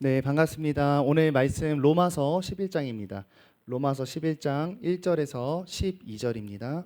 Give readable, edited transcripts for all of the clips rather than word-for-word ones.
네, 반갑습니다. 오늘 말씀 로마서 11장입니다. 로마서 11장 1절에서 12절입니다.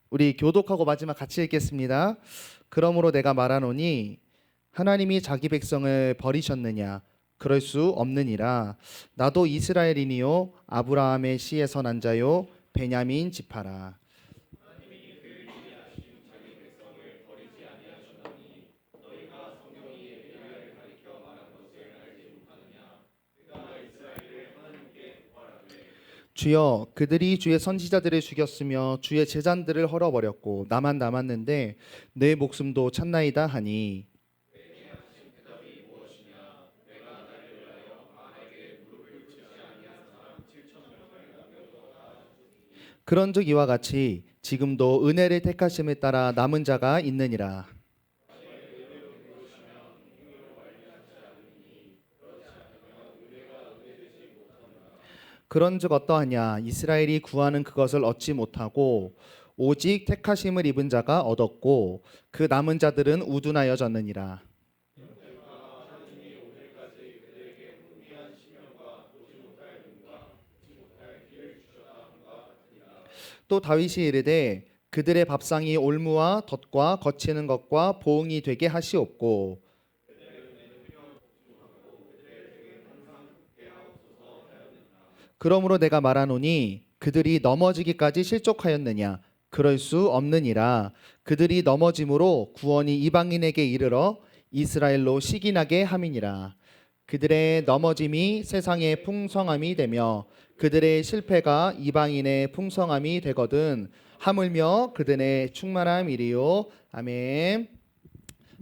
우리 교독하고 마지막 같이 읽겠습니다. 그러므로 내가 말하노니 하나님이 자기 백성을 버리셨느냐? 그럴 수 없느니라. 나도 이스라엘이니요 아브라함의 씨에서 난 자요 베냐민 지파라. 주여, 그들이 주의 선지자들을 죽였으며 주의 제잔들을 헐어버렸고 나만 남았는데 내 목숨도 찾나이다 하니, 그런즉 이와 같이 지금도 은혜를 택하심에 따라 남은 자가 있느니라. 그런즉 어떠하냐? 이스라엘이 구하는 그것을 얻지 못하고 오직 택하심을 입은 자가 얻었고 그 남은 자들은 우둔하여졌느니라. 또 다윗이 이르되 그들의 밥상이 올무와 덫과 거치는 것과 보응이 되게 하시옵고, 그러므로 내가 말하노니 그들이 넘어지기까지 실족하였느냐? 그럴 수 없느니라. 그들이 넘어짐으로 구원이 이방인에게 이르러 이스라엘로 시기나게 함이니라. 그들의 넘어짐이 세상의 풍성함이 되며 그들의 실패가 이방인의 풍성함이 되거든 하물며 그들의 충만함이리요. 아멘.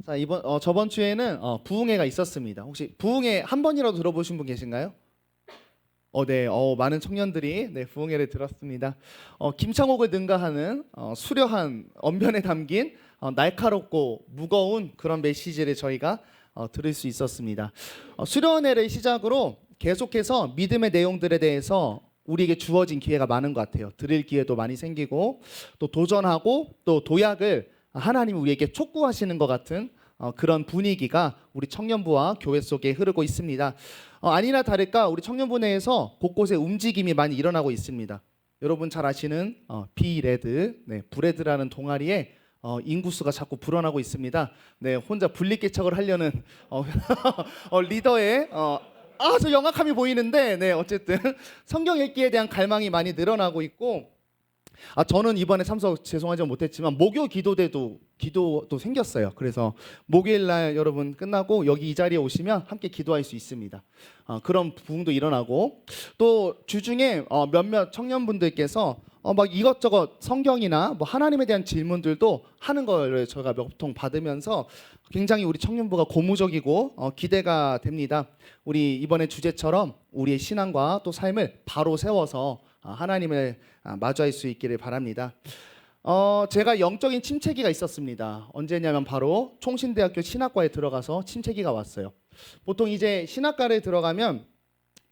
자, 저번 주에는 부흥회가 있었습니다. 혹시 부흥회 한 번이라도 들어보신 분 계신가요? 네, 많은 청년들이 부흥회를 들었습니다. 김창옥을 능가하는 수려한 언변에 담긴 날카롭고 무거운 그런 메시지를 저희가 들을 수 있었습니다. 수련회를 시작으로 계속해서 믿음의 내용들에 대해서 우리에게 주어진 기회가 많은 것 같아요. 들을 기회도 많이 생기고 또 도전하고 또 도약을 하나님이 우리에게 촉구하시는 것 같은 그런 분위기가 우리 청년부와 교회 속에 흐르고 있습니다. 아니나 다를까 우리 청년부 내에서 곳곳에 움직임이 많이 일어나고 있습니다. 여러분 잘 아시는 비레드, 브레드라는 동아리에 인구수가 자꾸 불어나고 있습니다. 혼자 분리개척을 하려는 리더의 아주 영악함이 보이는데, 어쨌든 성경 읽기에 대한 갈망이 많이 늘어나고 있고, 저는 이번에 참석 죄송하지 못했지만 목요 기도도 생겼어요. 그래서 목요일 날 여러분 끝나고 여기 이 자리에 오시면 함께 기도할 수 있습니다. 그런 부흥도 일어나고 또 주중에 몇몇 청년분들께서 막 이것저것 성경이나 뭐 하나님에 대한 질문들도 하는 걸 제가 몇 통 받으면서 굉장히 우리 청년부가 고무적이고 기대가 됩니다. 우리 이번에 주제처럼 우리의 신앙과 또 삶을 바로 세워서 하나님을 마주할 수 있기를 바랍니다. 제가 영적인 침체기가 있었습니다. 언제냐면 바로 총신대학교 신학과에 들어가서 침체기가 왔어요. 보통 이제 신학과를 들어가면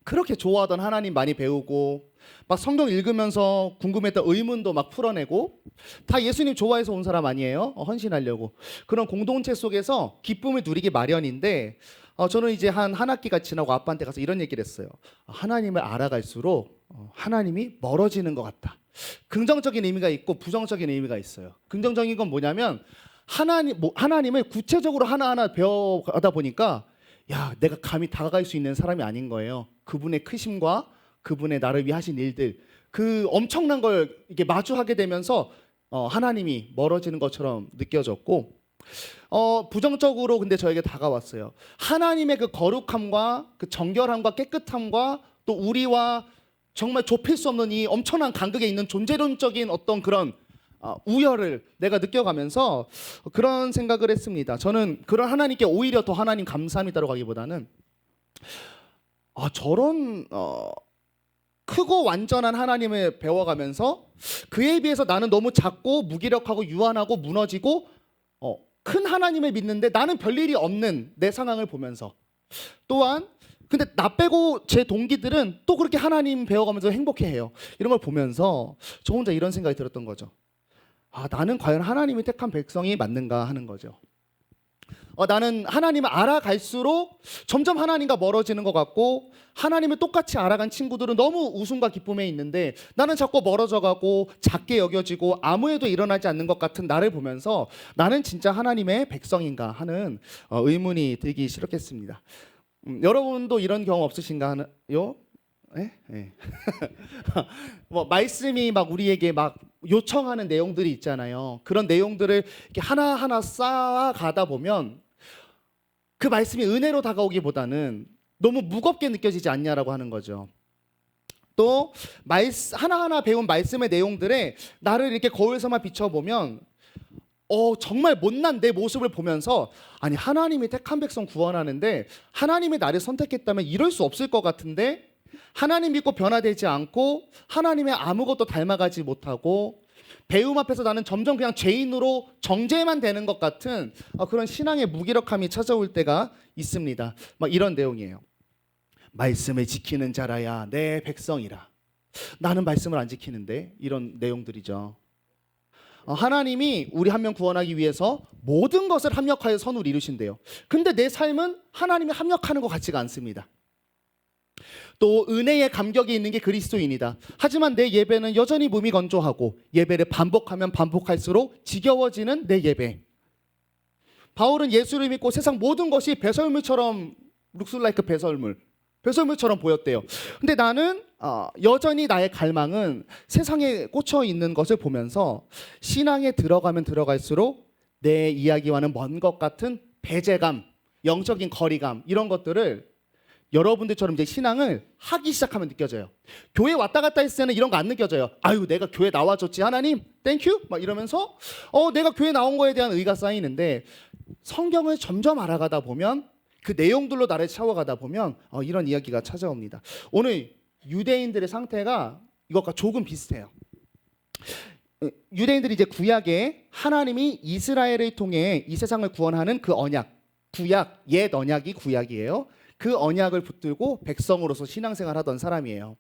그렇게 좋아하던 하나님 많이 배우고 막 성경 읽으면서 궁금했던 의문도 막 풀어내고 다 예수님 좋아해서 온 사람 아니에요? 헌신하려고. 그런 공동체 속에서 기쁨을 누리기 마련인데 저는 이제 한 학기가 지나고 아빠한테 가서 이런 얘기를 했어요. 하나님을 알아갈수록 하나님이 멀어지는 것 같다. 긍정적인 의미가 있고 부정적인 의미가 있어요. 긍정적인 건 뭐냐면 하나님을 구체적으로 하나하나 배워가다 보니까 내가 감히 다가갈 수 있는 사람이 아닌 거예요. 그분의 크심과 그분의 나를 위해 하신 일들, 그 엄청난 걸 이렇게 마주하게 되면서 하나님이 멀어지는 것처럼 느껴졌고, 부정적으로 근데 저에게 다가왔어요. 하나님의 그 거룩함과 그 정결함과 깨끗함과 또 우리와 정말 좁힐 수 없는 이 엄청난 간극에 있는 존재론적인 어떤 그런 우열을 내가 느껴가면서 그런 생각을 했습니다. 저는 그런 하나님께 오히려 더 하나님 감사합니다라고 하기보다는 저런 크고 완전한 하나님을 배워가면서 그에 비해서 나는 너무 작고 무기력하고 유한하고 무너지고 큰 하나님을 믿는데 나는 별일이 없는 내 상황을 보면서 또한 근데 나 빼고 제 동기들은 또 그렇게 하나님 배워가면서 행복해해요. 이런 걸 보면서 저 혼자 이런 생각이 들었던 거죠. 나는 과연 하나님이 택한 백성이 맞는가 하는 거죠. 나는 하나님을 알아갈수록 점점 하나님과 멀어지는 것 같고 하나님을 똑같이 알아간 친구들은 너무 웃음과 기쁨에 있는데 나는 자꾸 멀어져가고 작게 여겨지고 아무 일도 일어나지 않는 것 같은 나를 보면서 나는 진짜 하나님의 백성인가 하는 의문이 들기 시작했습니다. 여러분도 이런 경험 없으신가 하나요? 네? 뭐 말씀이 막 우리에게 막 요청하는 내용들이 있잖아요. 그런 내용들을 이렇게 하나하나 쌓아가다 보면 그 말씀이 은혜로 다가오기보다는 너무 무겁게 느껴지지 않냐라고 하는 거죠. 또 하나하나 배운 말씀의 내용들에 나를 이렇게 거울에서만 비춰보면 정말 못난 내 모습을 보면서 아니 하나님이 택한 백성 구원하는데 하나님이 나를 선택했다면 이럴 수 없을 것 같은데 하나님 믿고 변화되지 않고 하나님의 아무것도 닮아가지 못하고 배움 앞에서 나는 점점 그냥 죄인으로 정죄만 되는 것 같은 그런 신앙의 무기력함이 찾아올 때가 있습니다. 막 이런 내용이에요. 말씀을 지키는 자라야 내 백성이라. 나는 말씀을 안 지키는데 이런 내용들이죠. 하나님이 우리 한 명 구원하기 위해서 모든 것을 합력하여 선을 이루신대요. 근데 내 삶은 하나님이 합력하는 것 같지가 않습니다. 또 은혜의 감격이 있는 게 그리스도인이다. 하지만 내 예배는 여전히 몸이 건조하고 예배를 반복하면 반복할수록 지겨워지는 내 예배. 바울은 예수를 믿고 세상 모든 것이 배설물처럼 looks like 배설물처럼 보였대요. 근데 나는 여전히 나의 갈망은 세상에 꽂혀 있는 것을 보면서 신앙에 들어가면 들어갈수록 내 이야기와는 먼 것 같은 배제감, 영적인 거리감 이런 것들을 여러분들처럼 이제 신앙을 하기 시작하면 느껴져요. 교회 왔다 갔다 했을 때는 이런 거 안 느껴져요. 아유 내가 교회 나와줬지 하나님 땡큐 막 이러면서 내가 교회 나온 거에 대한 의가 쌓이는데 성경을 점점 알아가다 보면 그 내용들로 나를 채워가다 보면 이런 이야기가 찾아옵니다. 오늘 유대인들의 상태가 이것과 조금 비슷해요. 유대인들이 이제 구약에 하나님이 이스라엘을 통해 이 세상을 구원하는 그 언약, 구약, 옛 언약이 구약이에요. 그 언약을 붙들고 백성으로서 신앙생활 하던 사람이에요.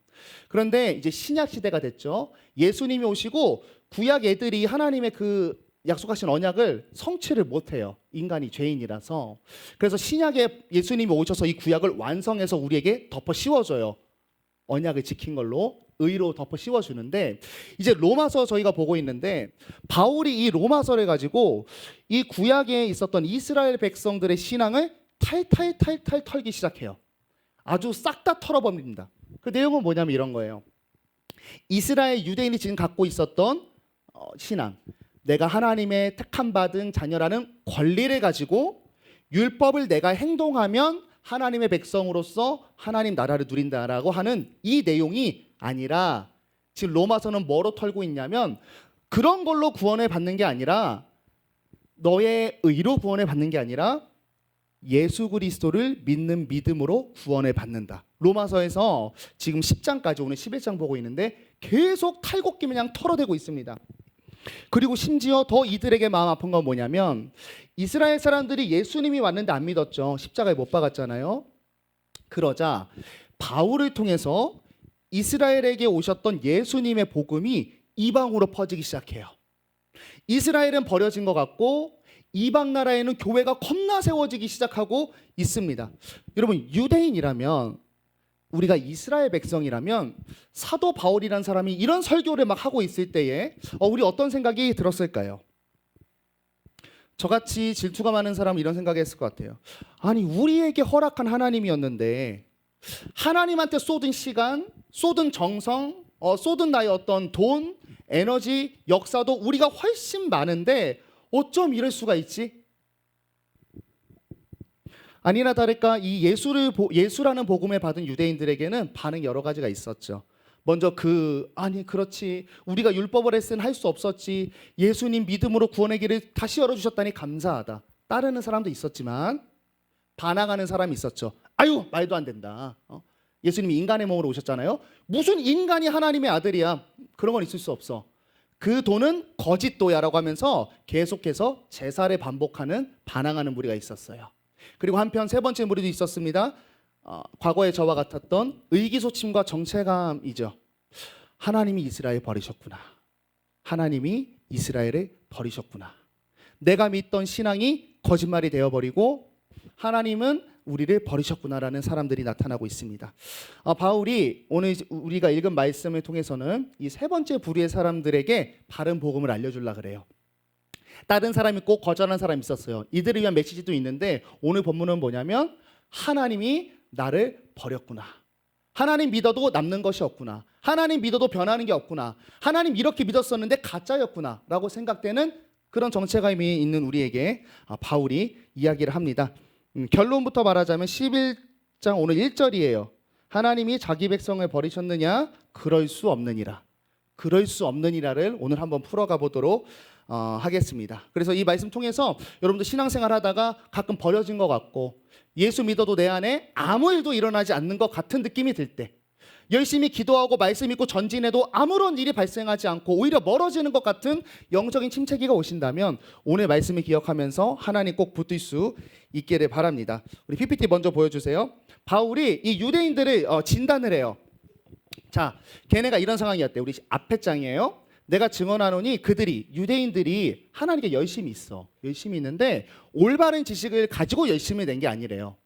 그런데 이제 신약 시대가 됐죠. 예수님이 오시고 구약 애들이 하나님의 그 약속하신 언약을 성취를 못해요. 인간이 죄인이라서. 그래서 신약에 예수님이 오셔서 이 구약을 완성해서 우리에게 덮어 씌워줘요. 언약을 지킨 걸로 의로 덮어 씌워주는데 이제 로마서 저희가 보고 있는데 바울이 이 로마서를 가지고 이 구약에 있었던 이스라엘 백성들의 신앙을 탈탈 털기 시작해요. 아주 싹 다 털어버립니다. 그 내용은 뭐냐면 이런 거예요. 이스라엘 유대인이 지금 갖고 있었던 신앙, 내가 하나님의 택함 받은 자녀라는 권리를 가지고 율법을 내가 행동하면 하나님의 백성으로서 하나님 나라를 누린다라고 하는 이 내용이 아니라 지금 로마서는 뭐로 털고 있냐면 그런 걸로 구원을 받는 게 아니라 너의 의로 구원을 받는 게 아니라 예수 그리스도를 믿는 믿음으로 구원을 받는다. 로마서에서 지금 10장까지 오늘 11장 보고 있는데 계속 탈곡기 마냥 털어대고 있습니다. 그리고 심지어 더 이들에게 마음 아픈 건 뭐냐면 이스라엘 사람들이 예수님이 왔는데 안 믿었죠. 십자가에 못 박았잖아요. 그러자 바울을 통해서 이스라엘에게 오셨던 예수님의 복음이 이방으로 퍼지기 시작해요. 이스라엘은 버려진 것 같고 이방 나라에는 교회가 겁나 세워지기 시작하고 있습니다. 여러분 유대인이라면 우리가 이스라엘 백성이라면 사도 바울이라는 사람이 이런 설교를 막 하고 있을 때에 우리 어떤 생각이 들었을까요? 저같이 질투가 많은 사람은 이런 생각을 했을 것 같아요. 아니 우리에게 허락한 하나님이었는데 하나님한테 쏟은 시간, 쏟은 정성, 쏟은 나의 어떤 돈, 에너지, 역사도 우리가 훨씬 많은데 어쩜 이럴 수가 있지? 아니나 다를까 이 예수라는 복음을 받은 유대인들에게는 반응 여러 가지가 있었죠. 먼저 아니 그렇지, 우리가 율법을 했으면 할 수 없었지, 예수님 믿음으로 구원의 길을 다시 열어주셨다니 감사하다, 따르는 사람도 있었지만 반항하는 사람이 있었죠. 아유, 말도 안 된다. 예수님이 인간의 몸으로 오셨잖아요. 무슨 인간이 하나님의 아들이야. 그런 건 있을 수 없어. 그 도는 거짓도야라고 하면서 계속해서 제사를 반복하는 반항하는 무리가 있었어요. 그리고 한편 세 번째 무리도 있었습니다. 과거의 저와 같았던 의기소침과 정체감이죠. 하나님이 이스라엘 버리셨구나. 하나님이 이스라엘을 버리셨구나. 내가 믿던 신앙이 거짓말이 되어버리고 하나님은 우리를 버리셨구나라는 사람들이 나타나고 있습니다. 바울이 오늘 우리가 읽은 말씀을 통해서는 이 세 번째 부류의 사람들에게 바른 복음을 알려주려고 그래요. 다른 사람이 꼭 거절한 사람이 있었어요. 이들을 위한 메시지도 있는데 오늘 본문은 뭐냐면 하나님이 나를 버렸구나. 하나님 믿어도 남는 것이 없구나. 하나님 믿어도 변하는 게 없구나. 하나님 이렇게 믿었었는데 가짜였구나 라고 생각되는 그런 정체감이 있는 우리에게 바울이 이야기를 합니다. 결론부터 말하자면 11장 오늘 1절이에요. 하나님이 자기 백성을 버리셨느냐? 그럴 수 없느니라. 그럴 수 없느니라를 오늘 한번 풀어가 보도록 하겠습니다. 그래서 이 말씀 통해서 여러분들 신앙생활 하다가 가끔 버려진 것 같고 예수 믿어도 내 안에 아무 일도 일어나지 않는 것 같은 느낌이 들 때, 열심히 기도하고 말씀 읽고 전진해도 아무런 일이 발생하지 않고 오히려 멀어지는 것 같은 영적인 침체기가 오신다면 오늘 말씀을 기억하면서 하나님 꼭 붙들 수 있기를 바랍니다. 우리 PPT 먼저 보여주세요. 바울이 이 유대인들을 진단을 해요. 자, 걔네가 이런 상황이었대요. 우리 앞에 장이에요. 내가 증언하노니 그들이, 유대인들이 하나님께 열심히 있어. 열심히 있는데 올바른 지식을 가지고 열심히 낸 게 아니래요.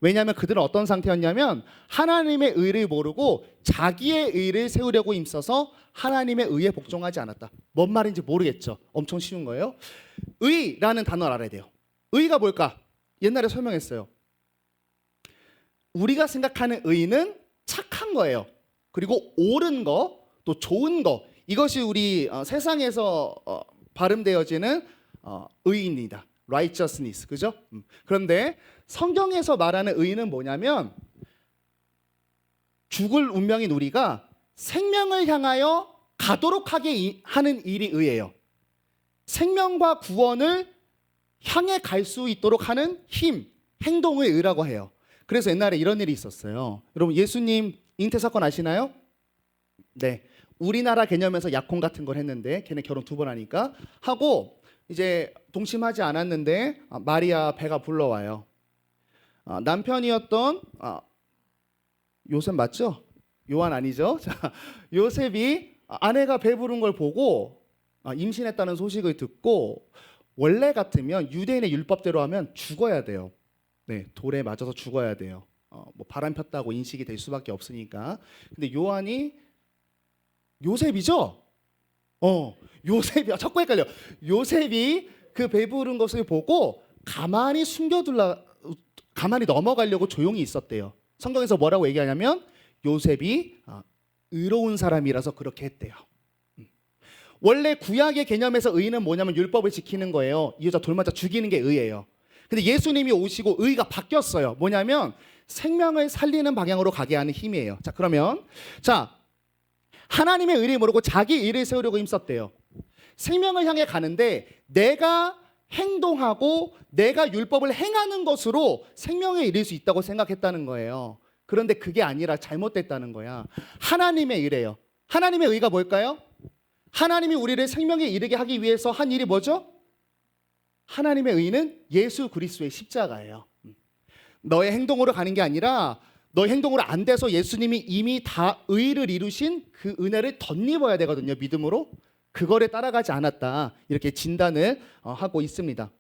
왜냐하면 그들은 어떤 상태였냐면 하나님의 의를 모르고 자기의 의를 세우려고 힘써서 하나님의 의에 복종하지 않았다. 뭔 말인지 모르겠죠. 엄청 쉬운 거예요. 의라는 단어를 알아야 돼요. 의가 뭘까? 옛날에 설명했어요. 우리가 생각하는 의는 착한 거예요. 그리고 옳은 거, 또 좋은 거, 이것이 우리 세상에서 발음되어지는 의입니다. righteousness, 그죠? 그런데 성경에서 말하는 의는 뭐냐면 죽을 운명인 우리가 생명을 향하여 가도록 하게 하는 일이 의예요. 생명과 구원을 향해 갈 수 있도록 하는 힘, 행동을 의라고 해요. 그래서 옛날에 이런 일이 있었어요. 여러분 예수님 잉태 사건 아시나요? 네. 우리나라 개념에서 약혼 같은 걸 했는데 걔네 결혼 2번 하니까 하고 이제 동심하지 않았는데 마리아 배가 불러와요. 남편이었던 요셉 맞죠? 요한 아니죠? 자, 요셉이 아내가 배 부른 걸 보고 임신했다는 소식을 듣고 원래 같으면 유대인의 율법대로 하면 죽어야 돼요. 네, 돌에 맞아서 죽어야 돼요. 뭐 바람 폈다고 인식이 될 수밖에 없으니까. 근데 요한이 요셉이죠? 요셉이 자꾸 헷갈려. 요셉이 그 배부른 것을 보고 가만히 가만히 넘어가려고 조용히 있었대요. 성경에서 뭐라고 얘기하냐면 요셉이 의로운 사람이라서 그렇게 했대요. 원래 구약의 개념에서 의는 뭐냐면 율법을 지키는 거예요. 이 여자 돌 맞아 죽이는 게 의예요. 근데 예수님이 오시고 의가 바뀌었어요. 뭐냐면 생명을 살리는 방향으로 가게 하는 힘이에요. 자, 그러면 하나님의 의를 모르고 자기 의를 세우려고 힘썼대요. 생명을 향해 가는데 내가 행동하고 내가 율법을 행하는 것으로 생명에 이를 수 있다고 생각했다는 거예요. 그런데 그게 아니라 잘못됐다는 거야. 하나님의 의래요. 하나님의 의가 뭘까요? 하나님이 우리를 생명에 이르게 하기 위해서 한 일이 뭐죠? 하나님의 의는 예수 그리스도의 십자가예요. 너의 행동으로 가는 게 아니라 너의 행동으로 안 돼서 예수님이 이미 다 의를 이루신 그 은혜를 덧입어야 되거든요. 믿음으로. 그거를 따라가지 않았다. 이렇게 진단을 하고 있습니다.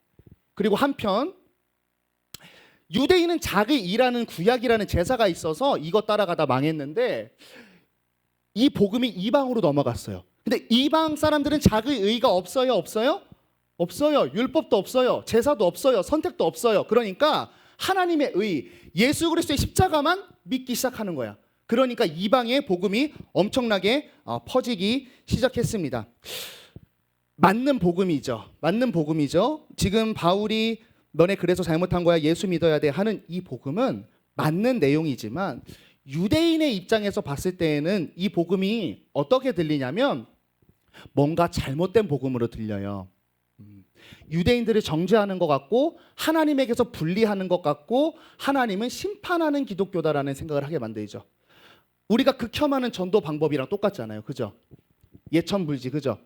그리고 한편 유대인은 자기 일하는 구약이라는 제사가 있어서 이거 따라가다 망했는데 이 복음이 이방으로 넘어갔어요. 근데 이방 사람들은 자기 의가 없어요? 없어요? 없어요. 율법도 없어요. 제사도 없어요. 선택도 없어요. 그러니까 하나님의 의, 예수 그리스도의 십자가만 믿기 시작하는 거야. 그러니까 이방의 복음이 엄청나게 퍼지기 시작했습니다. 맞는 복음이죠. 맞는 복음이죠. 지금 바울이 너네 그래서 잘못한 거야, 예수 믿어야 돼 하는 이 복음은 맞는 내용이지만 유대인의 입장에서 봤을 때에는 이 복음이 어떻게 들리냐면 뭔가 잘못된 복음으로 들려요. 유대인들을 정죄하는 것 같고 하나님에게서 분리하는 것 같고 하나님은 심판하는 기독교다라는 생각을 하게 만들죠. 우리가 극혐하는 전도 방법이랑 똑같잖아요. 그죠? 예천불지, 그죠?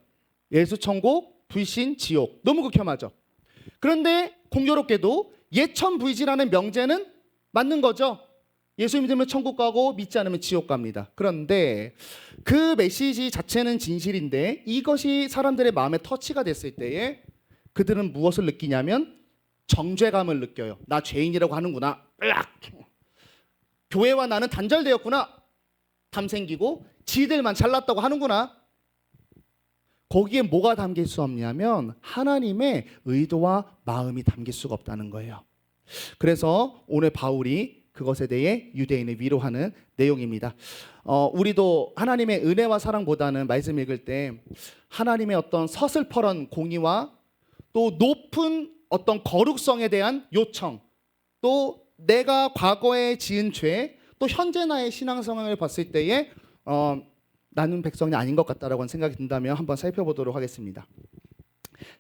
예수천국, 불신, 지옥. 너무 극혐하죠. 그런데 공교롭게도 예천불지라는 명제는 맞는 거죠. 예수 믿으면 천국 가고 믿지 않으면 지옥 갑니다. 그런데 그 메시지 자체는 진실인데 이것이 사람들의 마음에 터치가 됐을 때에 그들은 무엇을 느끼냐면 정죄감을 느껴요. 나 죄인이라고 하는구나. 으악! 교회와 나는 단절되었구나. 담 생기고 지들만 잘났다고 하는구나. 거기에 뭐가 담길 수 없냐면 하나님의 의도와 마음이 담길 수가 없다는 거예요. 그래서 오늘 바울이 그것에 대해 유대인을 위로하는 내용입니다. 우리도 하나님의 은혜와 사랑보다는 말씀 읽을 때 하나님의 어떤 서슬퍼런 공의와 또 높은 어떤 거룩성에 대한 요청, 또 내가 과거에 지은 죄, 또 현재 나의 신앙 상황을 봤을 때에 나는 백성이 아닌 것 같다라고 하는 생각이 든다면 한번 살펴보도록 하겠습니다.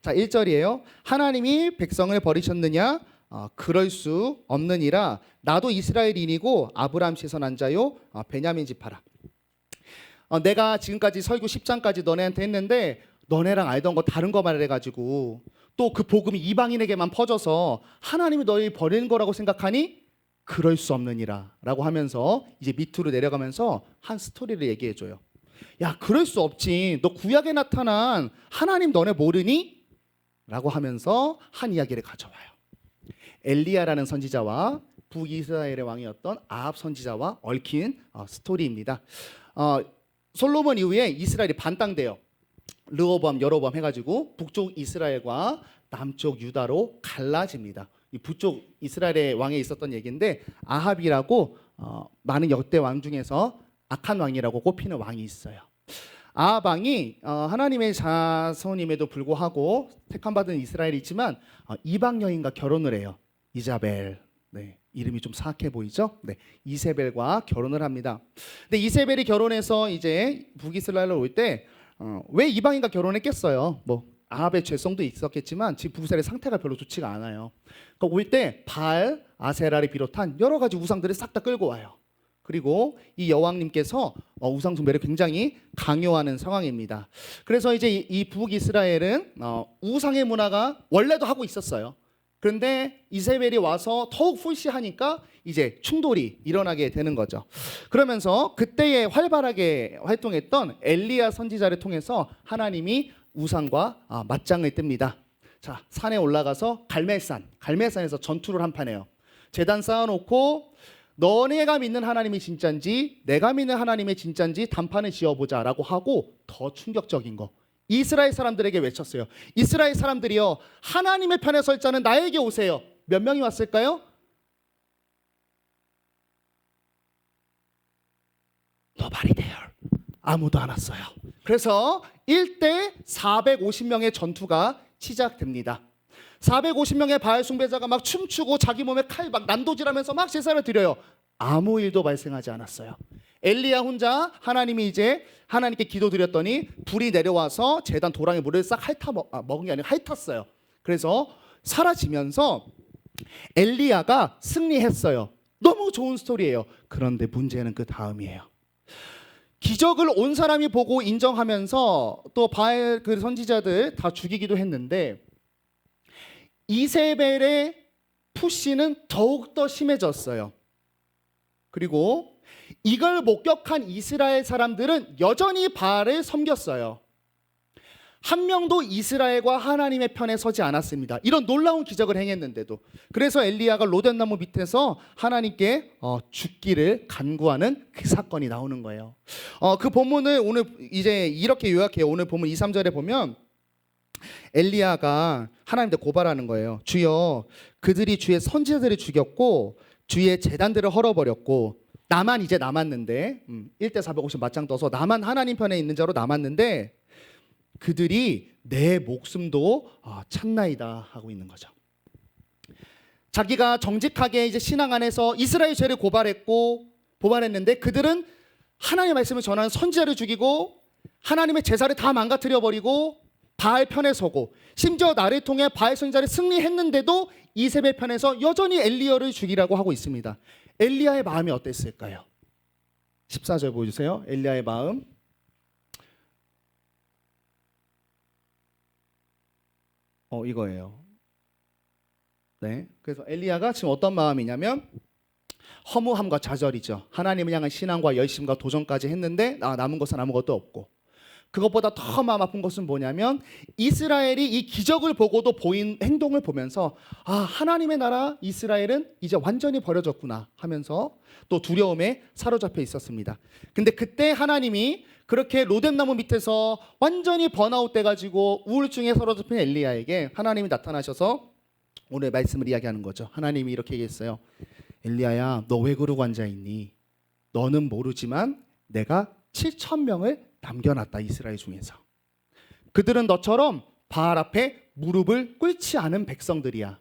자, 1절이에요. 하나님이 백성을 버리셨느냐? 그럴 수 없느니라. 나도 이스라엘인이고 아브라함 시선 한 자요 베냐민 지파라. 내가 지금까지 설교 10장까지 너네한테 했는데 너네랑 알던 거 다른 거 말해가지고 또 그 복음이 이방인에게만 퍼져서 하나님이 너희 버리는 거라고 생각하니 그럴 수 없느니라 라고 하면서 이제 밑으로 내려가면서 한 스토리를 얘기해줘요. 야, 그럴 수 없지. 너 구약에 나타난 하나님 너네 모르니? 라고 하면서 한 이야기를 가져와요. 엘리야라는 선지자와 북이스라엘의 왕이었던 아합 선지자와 얽힌 스토리입니다. 솔로몬 이후에 이스라엘이 반땅돼요. 르호보암, 여로보암 해가지고 북쪽 이스라엘과 남쪽 유다로 갈라집니다. 이 북쪽 이스라엘의 왕에 있었던 얘기인데 아합이라고 많은 역대 왕 중에서 악한 왕이라고 꼽히는 왕이 있어요. 아합 왕이 하나님의 자손임에도 불구하고 택함받은 이스라엘이 있지만 이방 여인과 결혼을 해요. 이자벨. 네, 이름이 좀 사악해 보이죠? 네, 이세벨과 결혼을 합니다. 근데 이세벨이 결혼해서 이제 북이스라엘로 올 때 왜 이방인과 결혼했겠어요? 뭐 아합의 죄성도 있었겠지만 지금 북이스라엘 상태가 별로 좋지가 않아요. 그러니까 올 때 바알, 아세라를 비롯한 여러 가지 우상들을 싹 다 끌고 와요. 그리고 이 여왕님께서 우상 숭배를 굉장히 강요하는 상황입니다. 그래서 이제 이 북이스라엘은 우상의 문화가 원래도 하고 있었어요. 그런데 이세벨이 와서 더욱 푸시하니까 이제 충돌이 일어나게 되는 거죠. 그러면서 그때에 활발하게 활동했던 엘리야 선지자를 통해서 하나님이 우상과 맞짱을 뜹니다. 자, 산에 올라가서 갈멜산에서 전투를 한판 해요. 제단 쌓아놓고 너네가 믿는 하나님이 진짜인지 내가 믿는 하나님이 진짜인지 단판을 지어보자라고 하고 더 충격적인 거 이스라엘 사람들에게 외쳤어요. 이스라엘 사람들이요, 하나님의 편에 설 자는 나에게 오세요. 몇 명이 왔을까요? Nobody there. 아무도 안 왔어요. 그래서 1대 450명의 전투가 시작됩니다. 450명의 바알 숭배자가 막 춤추고 자기 몸에 칼 막 난도질하면서 막 제사를 드려요. 아무 일도 발생하지 않았어요. 엘리야 혼자 하나님이 이제 하나님께 기도드렸더니 불이 내려와서 제단 도랑에 물을 싹 먹은 게 아니라 핥았어요. 그래서 사라지면서 엘리야가 승리했어요. 너무 좋은 스토리예요. 그런데 문제는 그 다음이에요. 기적을 온 사람이 보고 인정하면서 또 바알 그 선지자들 다 죽이기도 했는데 이세벨의 푸시는 더욱더 심해졌어요. 그리고 이걸 목격한 이스라엘 사람들은 여전히 바알을 섬겼어요. 한 명도 이스라엘과 하나님의 편에 서지 않았습니다. 이런 놀라운 기적을 행했는데도. 그래서 엘리야가 로뎀나무 밑에서 하나님께 죽기를 간구하는 그 사건이 나오는 거예요. 그 본문을 오늘 이제 이렇게 요약해요. 오늘 본문 2, 3절에 보면 엘리야가 하나님한테 고발하는 거예요. 주여, 그들이 주의 선지자들을 죽였고 주의 제단들을 헐어버렸고 나만 이제 남았는데 1대 450 맞짱 떠서 나만 하나님 편에 있는 자로 남았는데 그들이 내 목숨도 찾나이다 하고 있는 거죠. 자기가 정직하게 이제 신앙 안에서 이스라엘 죄를 고발했는데 그들은 하나님의 말씀을 전하는 선지자를 죽이고 하나님의 제사를 다 망가뜨려 버리고 바알 편에 서고 심지어 나를 통해 바알 선지자를 승리했는데도 이세벨 편에서 여전히 엘리야를 죽이라고 하고 있습니다. 엘리야의 마음이 어땠을까요? 14절 보여주세요. 엘리야의 마음. 이거예요. 네. 그래서 엘리야가 지금 어떤 마음이냐면 허무함과 좌절이죠. 하나님을 향한 신앙과 열심과 도전까지 했는데 남은 것은 아무것도 없고, 그것보다 더 마음 아픈 것은 뭐냐면 이스라엘이 이 기적을 보고도 보인 행동을 보면서 하나님의 나라 이스라엘은 이제 완전히 버려졌구나 하면서 또 두려움에 사로잡혀 있었습니다. 근데 그때 하나님이 그렇게 로뎀나무 밑에서 완전히 번아웃 돼가지고 우울증에 사로잡힌 엘리야에게 하나님이 나타나셔서 오늘 말씀을 이야기하는 거죠. 하나님이 이렇게 얘기했어요. 엘리야야, 너 왜 그러고 앉아있니? 너는 모르지만 내가 7,000명을 남겨놨다, 이스라엘 중에서. 그들은 너처럼 바알 앞에 무릎을 꿇지 않은 백성들이야.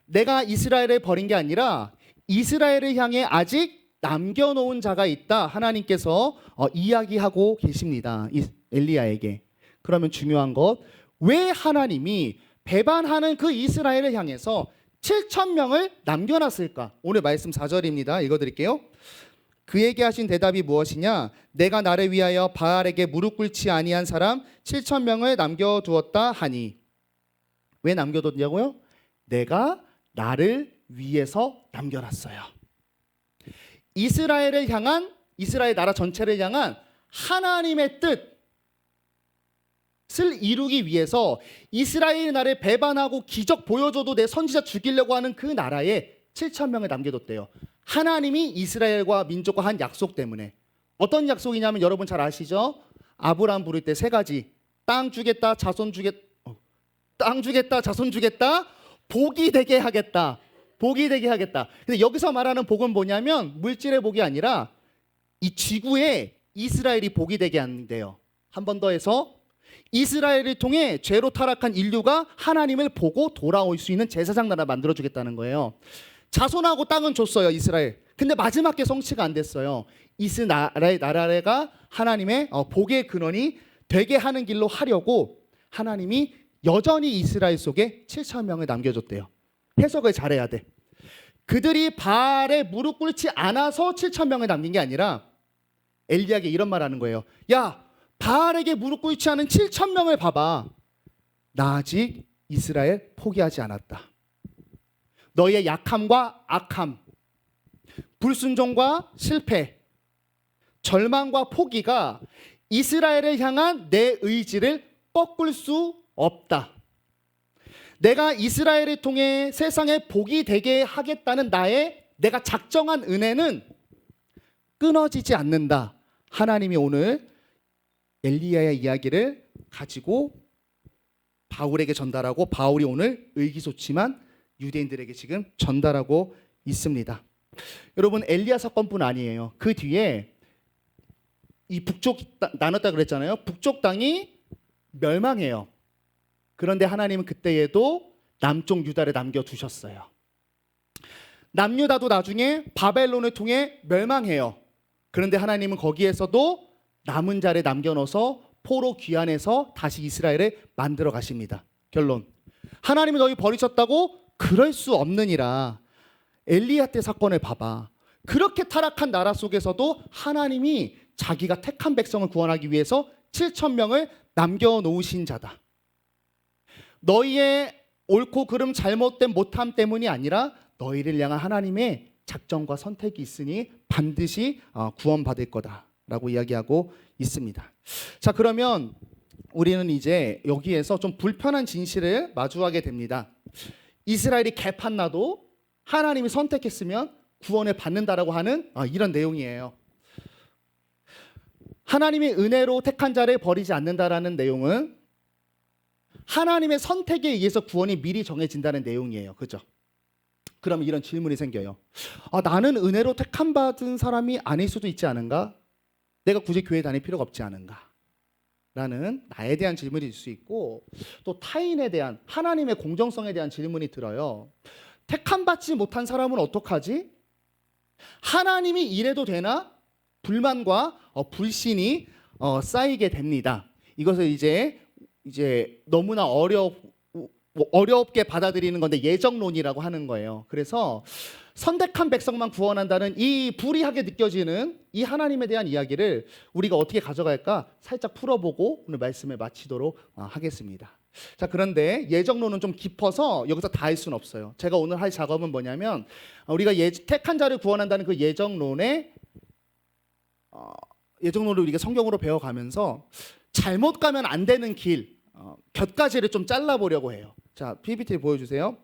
내가 이스라엘을 버린 게 아니라 이스라엘을 향해 아직 남겨놓은 자가 있다, 하나님께서 이야기하고 계십니다, 엘리야에게. 그러면 중요한 것, 왜 하나님이 배반하는 그 이스라엘을 향해서 7,000명을 남겨놨을까? 오늘 말씀 4절입니다. 읽어드릴게요. 그에게 하신 대답이 무엇이냐? 내가 나를 위하여 바알에게 무릎 꿇지 아니한 사람 7,000명을 남겨두었다 하니. 왜 남겨뒀냐고요? 내가 나를 위해서 남겨놨어요. 이스라엘을 향한, 이스라엘 나라 전체를 향한 하나님의 뜻을 이루기 위해서 이스라엘 나라를 배반하고 기적 보여줘도 내 선지자 죽이려고 하는 그 나라에 7,000명을 남겨뒀대요. 하나님이 이스라엘과 민족과 한 약속 때문에. 어떤 약속이냐면 여러분 잘 아시죠? 아브라함 부를 때 세 가지. 땅 주겠다, 자손 주겠다, 복이 되게 하겠다. 복이 되게 하겠다. 근데 여기서 말하는 복은 뭐냐면 물질의 복이 아니라 이 지구에 이스라엘이 복이 되게 한대요. 한 번 더 해서 이스라엘을 통해 죄로 타락한 인류가 하나님을 보고 돌아올 수 있는 제사장 나라 만들어주겠다는 거예요. 자손하고 땅은 줬어요, 이스라엘. 근데 마지막 게 성취가 안 됐어요. 이스라엘 나라가 하나님의 복의 근원이 되게 하는 길로 하려고 하나님이 여전히 이스라엘 속에 7,000명을 남겨줬대요. 해석을 잘해야 돼. 그들이 바알에 무릎 꿇지 않아서 7,000명을 남긴 게 아니라 엘리야에게 이런 말 하는 거예요. 야, 바알에게 무릎 꿇지 않은 7,000명을 봐봐. 나 아직 이스라엘 포기하지 않았다. 너희의 약함과 악함, 불순종과 실패, 절망과 포기가 이스라엘을 향한 내 의지를 꺾을 수 없다. 내가 이스라엘을 통해 세상에 복이 되게 하겠다는 내가 작정한 은혜는 끊어지지 않는다. 하나님이 오늘 엘리야의 이야기를 가지고 바울에게 전달하고 바울이 오늘 의기소침한 유대인들에게 지금 전달하고 있습니다. 여러분, 엘리야 사건뿐 아니에요. 그 뒤에 이 북쪽 나눴다 그랬잖아요. 북쪽 땅이 멸망해요. 그런데 하나님은 그때에도 남쪽 유다를 남겨두셨어요. 남유다도 나중에 바벨론을 통해 멸망해요. 그런데 하나님은 거기에서도 남은 자를 남겨놓아서 포로 귀환해서 다시 이스라엘을 만들어 가십니다. 결론, 하나님이 너희 버리셨다고? 그럴 수 없느니라. 엘리야 때 사건을 봐봐. 그렇게 타락한 나라 속에서도 하나님이 자기가 택한 백성을 구원하기 위해서 7,000명을 남겨놓으신 자다. 너희의 옳고 그름 잘못된 못함 때문이 아니라 너희를 향한 하나님의 작정과 선택이 있으니 반드시 구원받을 거다라고 이야기하고 있습니다. 자, 그러면 우리는 이제 여기에서 좀 불편한 진실을 마주하게 됩니다. 이스라엘이 개판나도 하나님이 선택했으면 구원을 받는다라고 하는 이런 내용이에요. 하나님이 은혜로 택한 자를 버리지 않는다라는 내용은 하나님의 선택에 의해서 구원이 미리 정해진다는 내용이에요. 그죠? 그러면 이런 질문이 생겨요. 나는 은혜로 택함 받은 사람이 아닐 수도 있지 않은가? 내가 굳이 교회 다닐 필요가 없지 않은가? 라는 나에 대한 질문이 들 수 있고, 또 타인에 대한 하나님의 공정성에 대한 질문이 들어요. 택함 받지 못한 사람은 어떡하지? 하나님이 이래도 되나? 불만과 불신이 쌓이게 됩니다. 이것을 이제 너무나 어렵게 받아들이는 건데 예정론이라고 하는 거예요. 그래서 선택한 백성만 구원한다는 이 불이하게 느껴지는 이 하나님에 대한 이야기를 우리가 어떻게 가져갈까 살짝 풀어보고 오늘 말씀을 마치도록 하겠습니다. 자, 그런데 예정론은 좀 깊어서 여기서 다 할 수는 없어요. 제가 오늘 할 작업은 뭐냐면 우리가 택한 자를 구원한다는 그 예정론을 우리가 성경으로 배워가면서 잘못 가면 안 되는 길 몇 가지를 좀 잘라보려고 해요. 자, PPT 보여주세요.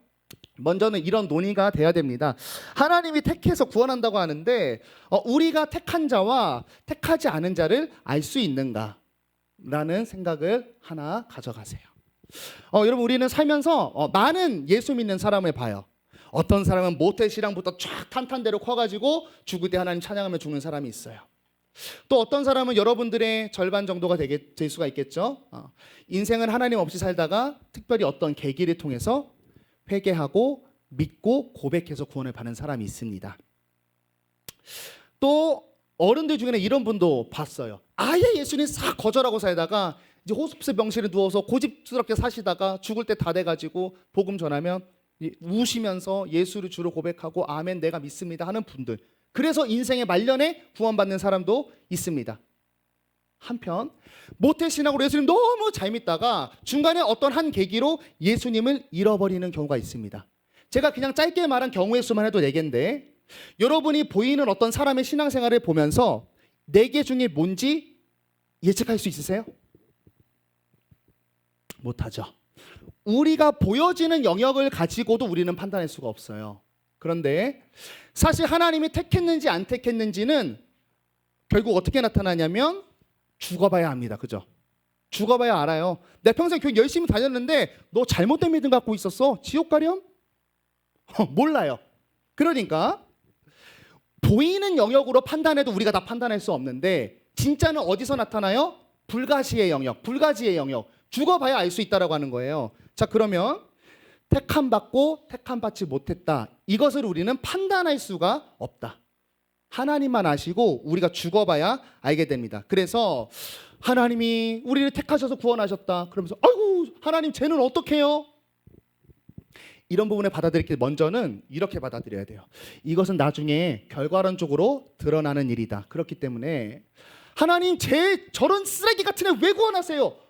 먼저는 이런 논의가 돼야 됩니다. 하나님이 택해서 구원한다고 하는데 우리가 택한 자와 택하지 않은 자를 알 수 있는가? 라는 생각을 하나 가져가세요. 여러분, 우리는 살면서 많은 예수 믿는 사람을 봐요. 어떤 사람은 모태 신앙부터 쫙 탄탄대로 커가지고 죽을 때 하나님 찬양하며 죽는 사람이 있어요. 또 어떤 사람은 여러분들의 절반 정도가 될 수가 있겠죠. 인생은 하나님 없이 살다가 특별히 어떤 계기를 통해서 회개하고 믿고 고백해서 구원을 받는 사람이 있습니다. 또 어른들 중에는 이런 분도 봤어요. 아예 예수님 싹 거절하고 살다가 이제 호스피스 병실에 누워서 고집스럽게 사시다가 죽을 때 다 돼가지고 복음 전하면 우시면서 예수를 주로 고백하고 아멘 내가 믿습니다 하는 분들, 그래서 인생의 말년에 구원받는 사람도 있습니다. 한편 모태신앙으로 예수님 너무 잘 믿다가 중간에 어떤 한 계기로 예수님을 잃어버리는 경우가 있습니다. 제가 그냥 짧게 말한 경우의 수만 해도 4개인데 여러분이 보이는 어떤 사람의 신앙생활을 보면서 4개 중에 뭔지 예측할 수 있으세요? 못하죠. 우리가 보여지는 영역을 가지고도 우리는 판단할 수가 없어요. 그런데 사실 하나님이 택했는지 안 택했는지는 결국 어떻게 나타나냐면 죽어봐야 합니다. 그죠? 죽어봐야 알아요. 내 평생 교육 열심히 다녔는데 너 잘못된 믿음 갖고 있었어? 지옥 가렴? 몰라요. 그러니까 보이는 영역으로 판단해도 우리가 다 판단할 수 없는데 진짜는 어디서 나타나요? 불가시의 영역, 불가지의 영역. 죽어봐야 알 수 있다라고 하는 거예요. 자, 그러면 택함 받고 택함 받지 못했다, 이것을 우리는 판단할 수가 없다. 하나님만 아시고 우리가 죽어봐야 알게 됩니다. 그래서 하나님이 우리를 택하셔서 구원하셨다 그러면서 아이고 하나님 쟤는 어떡해요? 이런 부분에 받아들일 게 먼저는 이렇게 받아들여야 돼요. 이것은 나중에 결과론적으로 드러나는 일이다. 그렇기 때문에 하나님 저런 쓰레기 같은 애 왜 구원하세요?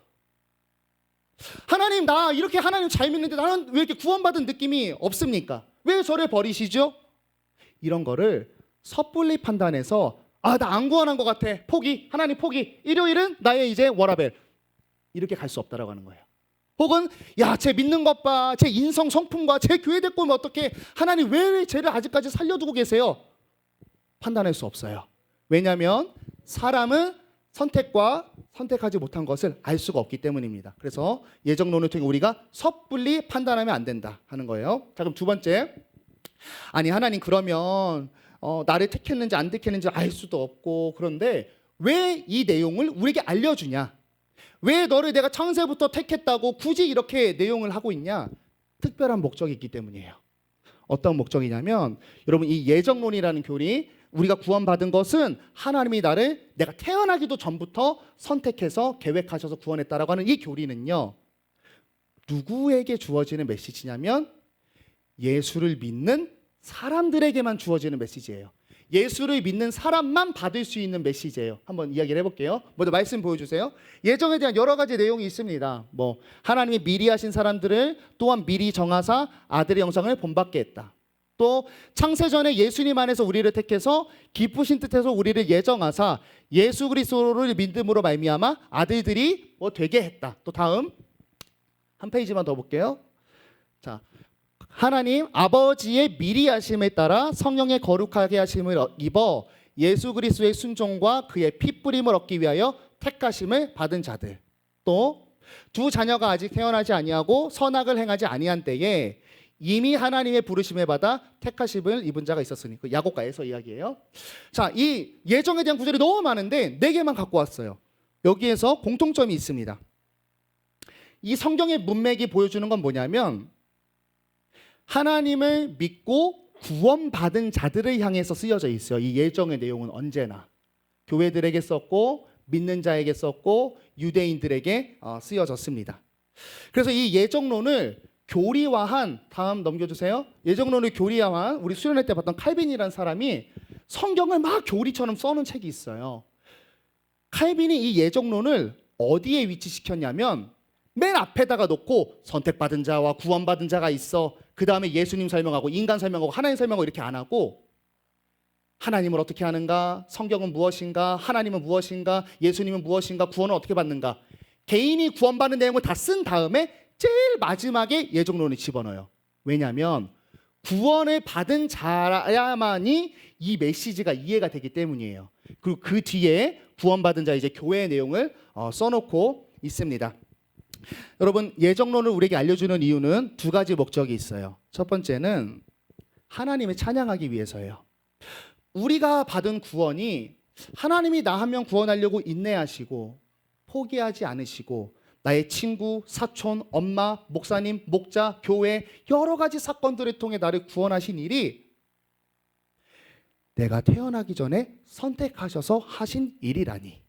하나님 나 이렇게 하나님 잘 믿는데 나는 왜 이렇게 구원받은 느낌이 없습니까? 왜 저를 버리시죠? 이런 거를 섣불리 판단해서 나 안 구원한 것 같아, 포기, 하나님 포기, 일요일은 나의 이제 워라벨, 이렇게 갈 수 없다라고 하는 거예요. 혹은 쟤 믿는 것 봐, 쟤 인성 성품과 쟤 교회 데리고 오면 어떻게, 하나님 왜 쟤를 아직까지 살려두고 계세요? 판단할 수 없어요. 왜냐하면 사람은 선택과 선택하지 못한 것을 알 수가 없기 때문입니다. 그래서 예정론을 통해 우리가 섣불리 판단하면 안 된다 하는 거예요. 자, 그럼 두 번째, 아니 하나님 그러면 나를 택했는지 안 택했는지 알 수도 없고, 그런데 왜 이 내용을 우리에게 알려주냐? 왜 너를 내가 창세부터 택했다고 굳이 이렇게 내용을 하고 있냐? 특별한 목적이 있기 때문이에요. 어떤 목적이냐면, 여러분 이 예정론이라는 교리, 우리가 구원받은 것은 하나님이 나를 내가 태어나기도 전부터 선택해서 계획하셔서 구원했다라고 하는 이 교리는요, 누구에게 주어지는 메시지냐면 예수를 믿는 사람들에게만 주어지는 메시지예요. 예수를 믿는 사람만 받을 수 있는 메시지예요. 한번 이야기를 해볼게요. 먼저 말씀 보여주세요. 예정에 대한 여러 가지 내용이 있습니다. 하나님이 미리 하신 사람들을 또한 미리 정하사 아들의 영상을 본받게 했다. 또 창세전에 예수님 안에서 우리를 택해서 기쁘신 뜻에서 우리를 예정하사 예수 그리스도를 믿음으로 말미암아 아들들이 되게 했다. 또 다음 한 페이지만 더 볼게요. 자, 하나님 아버지의 미리 하심에 따라 성령의 거룩하게 하심을 입어 예수 그리스도의 순종과 그의 피 뿌림을 얻기 위하여 택하심을 받은 자들. 또 두 자녀가 아직 태어나지 아니하고 선악을 행하지 아니한 때에 이미 하나님의 부르심에 받아 택하심을 입은 자가 있었으니, 그 야고가에서 이야기예요. 자, 이 예정에 대한 구절이 너무 많은데 4개만 갖고 왔어요. 여기에서 공통점이 있습니다. 이 성경의 문맥이 보여주는 건 뭐냐면 하나님을 믿고 구원받은 자들을 향해서 쓰여져 있어요. 이 예정의 내용은 언제나 교회들에게 썼고 믿는 자에게 썼고 유대인들에게 쓰여졌습니다. 그래서 이 예정론을 교리화한, 다음 넘겨주세요. 예정론을 교리화한 우리 수련회 때 봤던 칼빈이라는 사람이 성경을 막 교리처럼 써놓은 책이 있어요. 칼빈이 이 예정론을 어디에 위치시켰냐면 맨 앞에다가 놓고 선택받은 자와 구원받은 자가 있어. 그 다음에 예수님 설명하고 인간 설명하고 하나님 설명하고 이렇게 안 하고 하나님을 어떻게 하는가, 성경은 무엇인가, 하나님은 무엇인가, 예수님은 무엇인가, 구원은 어떻게 받는가, 개인이 구원받는 내용을 다 쓴 다음에 제일 마지막에 예정론을 집어넣어요. 왜냐하면 구원을 받은 자야만이 이 메시지가 이해가 되기 때문이에요. 그리고 그 뒤에 구원받은 자 이제 교회의 내용을 써놓고 있습니다. 여러분, 예정론을 우리에게 알려주는 이유는 두 가지 목적이 있어요. 첫 번째는 하나님을 찬양하기 위해서예요. 우리가 받은 구원이 하나님이 나 한 명 구원하려고 인내하시고 포기하지 않으시고 나의 친구, 사촌, 엄마, 목사님, 목자, 교회 여러 가지 사건들을 통해 나를 구원하신 일이 내가 태어나기 전에 선택하셔서 하신 일이라니.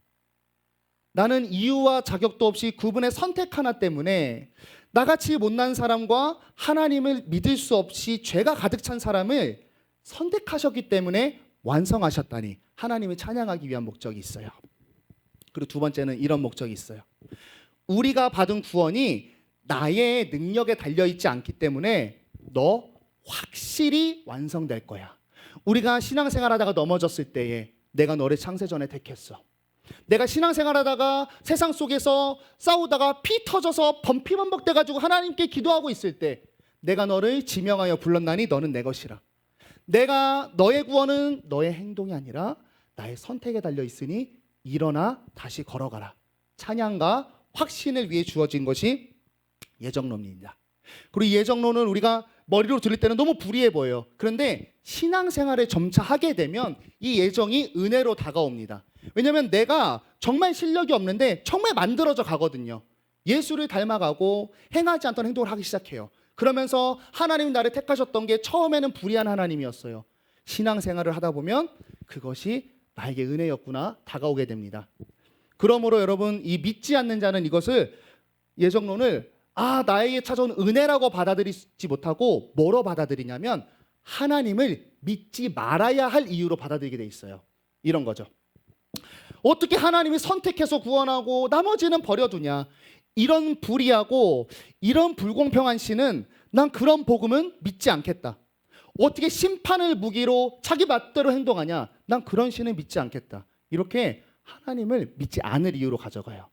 나는 이유와 자격도 없이 그분의 선택 하나 때문에 나같이 못난 사람과 하나님을 믿을 수 없이 죄가 가득 찬 사람을 선택하셨기 때문에 완성하셨다니. 하나님을 찬양하기 위한 목적이 있어요. 그리고 두 번째는 이런 목적이 있어요. 우리가 받은 구원이 나의 능력에 달려있지 않기 때문에 너 확실히 완성될 거야. 우리가 신앙생활하다가 넘어졌을 때에 내가 너를 창세전에 택했어. 내가 신앙생활하다가 세상 속에서 싸우다가 피 터져서 범피범벅돼가지고 하나님께 기도하고 있을 때 내가 너를 지명하여 불렀나니 너는 내 것이라. 내가 너의 구원은 너의 행동이 아니라 나의 선택에 달려있으니 일어나 다시 걸어가라. 찬양과 확신을 위해 주어진 것이 예정론입니다. 그리고 예정론은 우리가 머리로 들을 때는 너무 불이해 보여요. 그런데 신앙생활을 점차 하게 되면 이 예정이 은혜로 다가옵니다. 왜냐하면 내가 정말 실력이 없는데 정말 만들어져 가거든요. 예수를 닮아가고 행하지 않던 행동을 하기 시작해요. 그러면서 하나님이 나를 택하셨던 게 처음에는 불의한 하나님이었어요. 신앙생활을 하다 보면 그것이 나에게 은혜였구나 다가오게 됩니다. 그러므로 여러분, 이 믿지 않는 자는 이것을 예정론을 나에게 찾아온 은혜라고 받아들이지 못하고 뭐로 받아들이냐면 하나님을 믿지 말아야 할 이유로 받아들이게 돼 있어요. 이런 거죠. 어떻게 하나님이 선택해서 구원하고 나머지는 버려두냐. 이런 불의하고 이런 불공평한 신은 난 그런 복음은 믿지 않겠다. 어떻게 심판을 무기로 자기 맛대로 행동하냐. 난 그런 신을 믿지 않겠다. 이렇게 하나님을 믿지 않을 이유로 가져가요.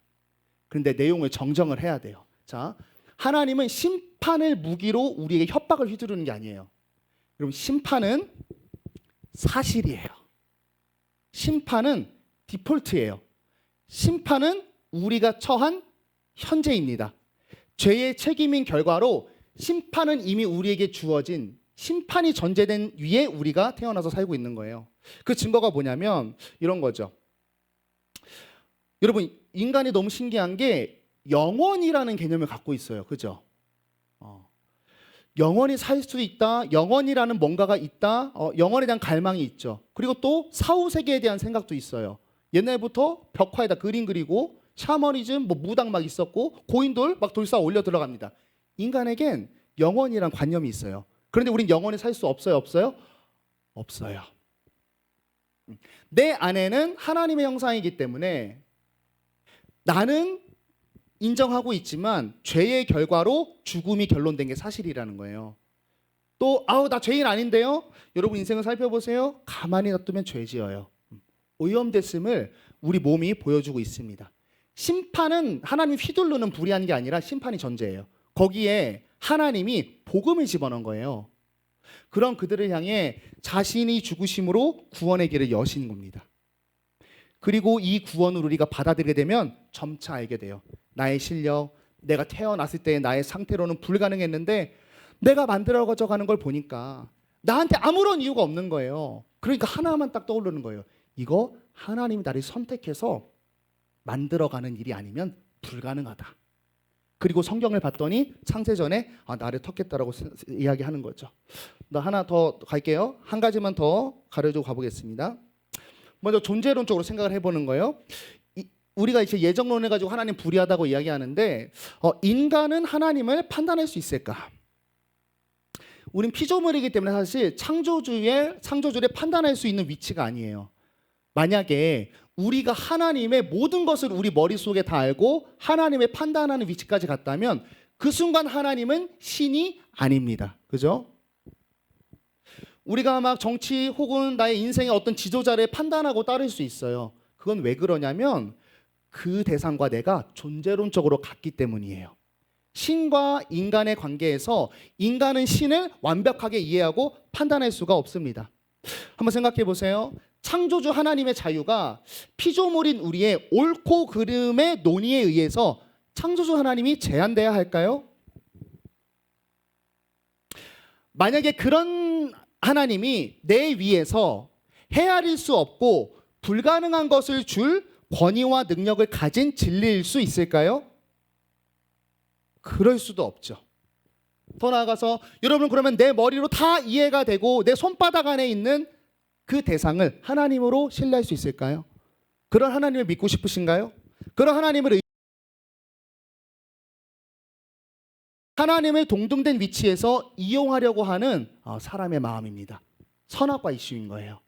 그런데 내용을 정정을 해야 돼요. 자, 하나님은 심판을 무기로 우리에게 협박을 휘두르는 게 아니에요. 여러분, 심판은 사실이에요. 심판은 디폴트예요. 심판은 우리가 처한 현재입니다. 죄의 책임인 결과로 심판은 이미 우리에게 주어진, 심판이 전제된 위에 우리가 태어나서 살고 있는 거예요. 그 증거가 뭐냐면 이런 거죠. 여러분, 인간이 너무 신기한 게 영원이라는 개념을 갖고 있어요. 그죠? 영원히 살 수 있다. 영원이라는 뭔가가 있다. 영원에 대한 갈망이 있죠. 그리고 또 사후세계에 대한 생각도 있어요. 옛날부터 벽화에다 그림 그리고 샤머니즘, 무당 막 있었고 고인돌 막 돌 쌓아 올려 들어갑니다. 인간에겐 영원이란 관념이 있어요. 그런데 우린 영원히 살 수 없어요? 없어요? 없어요. 내 안에는 하나님의 형상이기 때문에 나는 인정하고 있지만 죄의 결과로 죽음이 결론된 게 사실이라는 거예요. 또 나 죄인 아닌데요? 여러분 인생을 살펴보세요. 가만히 놔두면 죄 지어요. 오염됐음을 우리 몸이 보여주고 있습니다. 심판은 하나님이 휘두르는 불의한 게 아니라 심판이 전제예요. 거기에 하나님이 복음을 집어넣은 거예요. 그런 그들을 향해 자신이 죽으심으로 구원의 길을 여신 겁니다. 그리고 이 구원을 우리가 받아들이게 되면 점차 알게 돼요. 나의 실력, 내가 태어났을 때의 나의 상태로는 불가능했는데 내가 만들어가는 걸 보니까 나한테 아무런 이유가 없는 거예요. 그러니까 하나만 딱 떠오르는 거예요. 이거 하나님이 나를 선택해서 만들어가는 일이 아니면 불가능하다. 그리고 성경을 봤더니 창세전에 나를 텄다라고 이야기하는 거죠. 나 하나 더 갈게요. 한 가지만 더 가려주고 가보겠습니다. 먼저 존재론적으로 생각을 해보는 거예요. 우리가 이제 예정론을 가지고 하나님 불의하다고 이야기하는데 인간은 하나님을 판단할 수 있을까? 우린 피조물이기 때문에 사실 창조주를 판단할 수 있는 위치가 아니에요. 만약에 우리가 하나님의 모든 것을 우리 머릿속에 다 알고 하나님을 판단하는 위치까지 갔다면 그 순간 하나님은 신이 아닙니다. 그죠? 우리가 막 정치 혹은 나의 인생의 어떤 지도자를 판단하고 따를 수 있어요. 그건 왜 그러냐면 그 대상과 내가 존재론적으로 같기 때문이에요. 신과 인간의 관계에서 인간은 신을 완벽하게 이해하고 판단할 수가 없습니다. 한번 생각해 보세요. 창조주 하나님의 자유가 피조물인 우리의 옳고 그름의 논의에 의해서 창조주 하나님이 제한돼야 할까요? 만약에 그런 하나님이 내 위에서 헤아릴 수 없고 불가능한 것을 줄 권위와 능력을 가진 진리일 수 있을까요? 그럴 수도 없죠. 더 나아가서 여러분 그러면 내 머리로 다 이해가 되고 내 손바닥 안에 있는 그 대상을 하나님으로 신뢰할 수 있을까요? 그런 하나님을 믿고 싶으신가요? 그런 하나님을 동등된 위치에서 이용하려고 하는 사람의 마음입니다. 선악과 이슈인 거예요.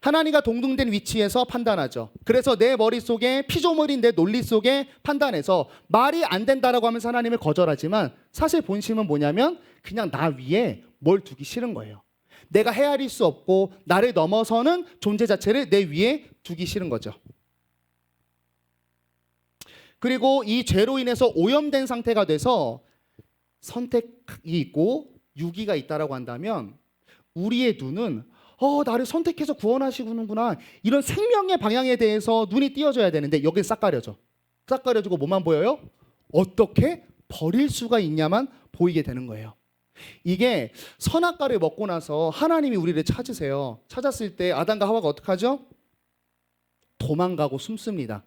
하나님과 동등된 위치에서 판단하죠. 그래서 내 머릿속에 피조물인 내 논리 속에 판단해서 말이 안 된다라고 하면서 하나님을 거절하지만 사실 본심은 뭐냐면 그냥 나 위에 뭘 두기 싫은 거예요. 내가 헤아릴 수 없고 나를 넘어서는 존재 자체를 내 위에 두기 싫은 거죠. 그리고 이 죄로 인해서 오염된 상태가 돼서 선택이 있고 유기가 있다라고 한다면 우리의 눈은 나를 선택해서 구원하시는구나 이런 생명의 방향에 대해서 눈이 띄어져야 되는데 여기 싹 가려져. 싹 가려지고 뭐만 보여요? 어떻게 버릴 수가 있냐만 보이게 되는 거예요. 이게 선악과를 먹고 나서 하나님이 우리를 찾으세요. 찾았을 때 아담과 하와가 어떻게 하죠? 도망가고 숨습니다.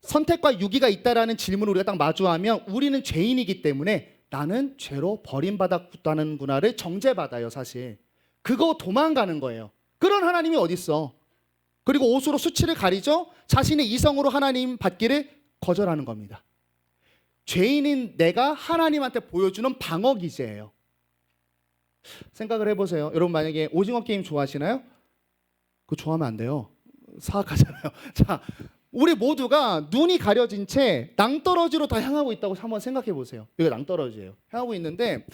선택과 유기가 있다라는 질문을 우리가 딱 마주하면 우리는 죄인이기 때문에 나는 죄로 버림받았다는구나를 정죄받아요. 사실 그거 도망가는 거예요. 그런 하나님이 어디 있어? 그리고 옷으로 수치를 가리죠. 자신의 이성으로 하나님 받기를 거절하는 겁니다. 죄인인 내가 하나님한테 보여주는 방어 기제예요. 생각을 해보세요. 여러분 만약에 오징어 게임 좋아하시나요? 그거 좋아하면 안 돼요. 사악하잖아요. 자, 우리 모두가 눈이 가려진 채 낭떠러지로 다 향하고 있다고 한번 생각해 보세요. 여기가 낭떠러지예요. 향하고 있는데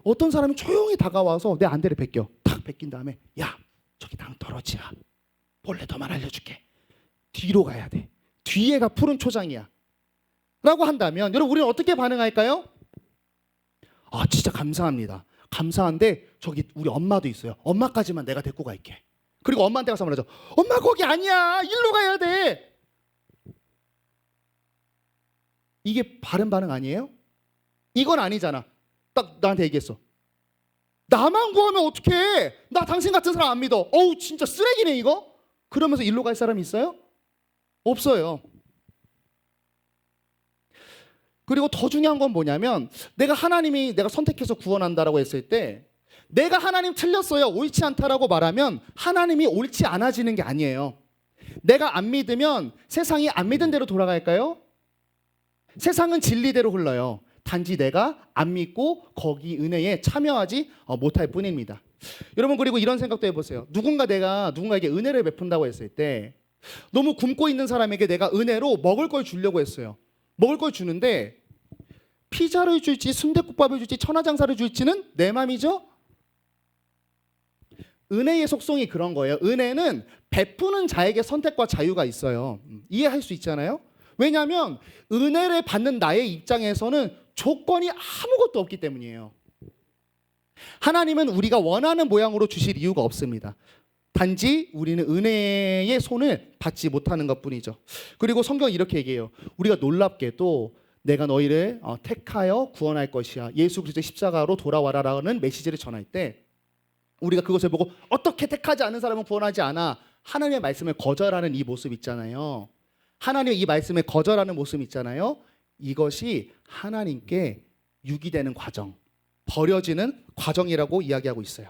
어떤 사람이 조용히 다가와서 내 안대를 벗겨. 탁 벗긴 다음에 야, 저기 낭떠러지야. 본래 더만 알려줄게. 뒤로 가야 돼. 뒤에가 푸른 초장이야. 라고 한다면 여러분 우리는 어떻게 반응할까요? 진짜 감사합니다. 감사한데 저기 우리 엄마도 있어요. 엄마까지만 내가 데리고 갈게. 그리고 엄마한테 가서 말하죠. 엄마 거기 아니야. 일로 가야 돼. 이게 바른 반응 아니에요? 이건 아니잖아. 딱 나한테 얘기했어. 나만 구하면 어떡해? 나 당신 같은 사람 안 믿어. 어우 진짜 쓰레기네 이거? 그러면서 일로 갈 사람이 있어요? 없어요. 그리고 더 중요한 건 뭐냐면 내가 선택해서 구원한다라고 했을 때 내가 하나님 틀렸어요. 옳지 않다라고 말하면 하나님이 옳지 않아지는 게 아니에요. 내가 안 믿으면 세상이 안 믿은 대로 돌아갈까요? 세상은 진리대로 흘러요. 단지 내가 안 믿고 거기 은혜에 참여하지 못할 뿐입니다. 여러분 그리고 이런 생각도 해보세요. 누군가에게 은혜를 베푼다고 했을 때 너무 굶고 있는 사람에게 내가 은혜로 먹을 걸 주려고 했어요. 먹을 걸 주는데 피자를 줄지 순댓국밥을 줄지 천하장사를 줄지는 내 맘이죠. 은혜의 속성이 그런 거예요. 은혜는 베푸는 자에게 선택과 자유가 있어요. 이해할 수 있잖아요. 왜냐하면 은혜를 받는 나의 입장에서는 조건이 아무것도 없기 때문이에요. 하나님은 우리가 원하는 모양으로 주실 이유가 없습니다. 단지 우리는 은혜의 손을 받지 못하는 것뿐이죠. 그리고 성경은 이렇게 얘기해요. 우리가 놀랍게도 내가 너희를 택하여 구원할 것이야. 예수 그리스도의 십자가로 돌아와라라는 메시지를 전할 때 우리가 그것을 보고 어떻게 택하지 않은 사람은 구원하지 않아 하나님의 말씀을 거절하는 이 모습 있잖아요. 하나님의 이 말씀을 거절하는 모습 있잖아요. 이것이 하나님께 유기되는 과정, 버려지는 과정이라고 이야기하고 있어요.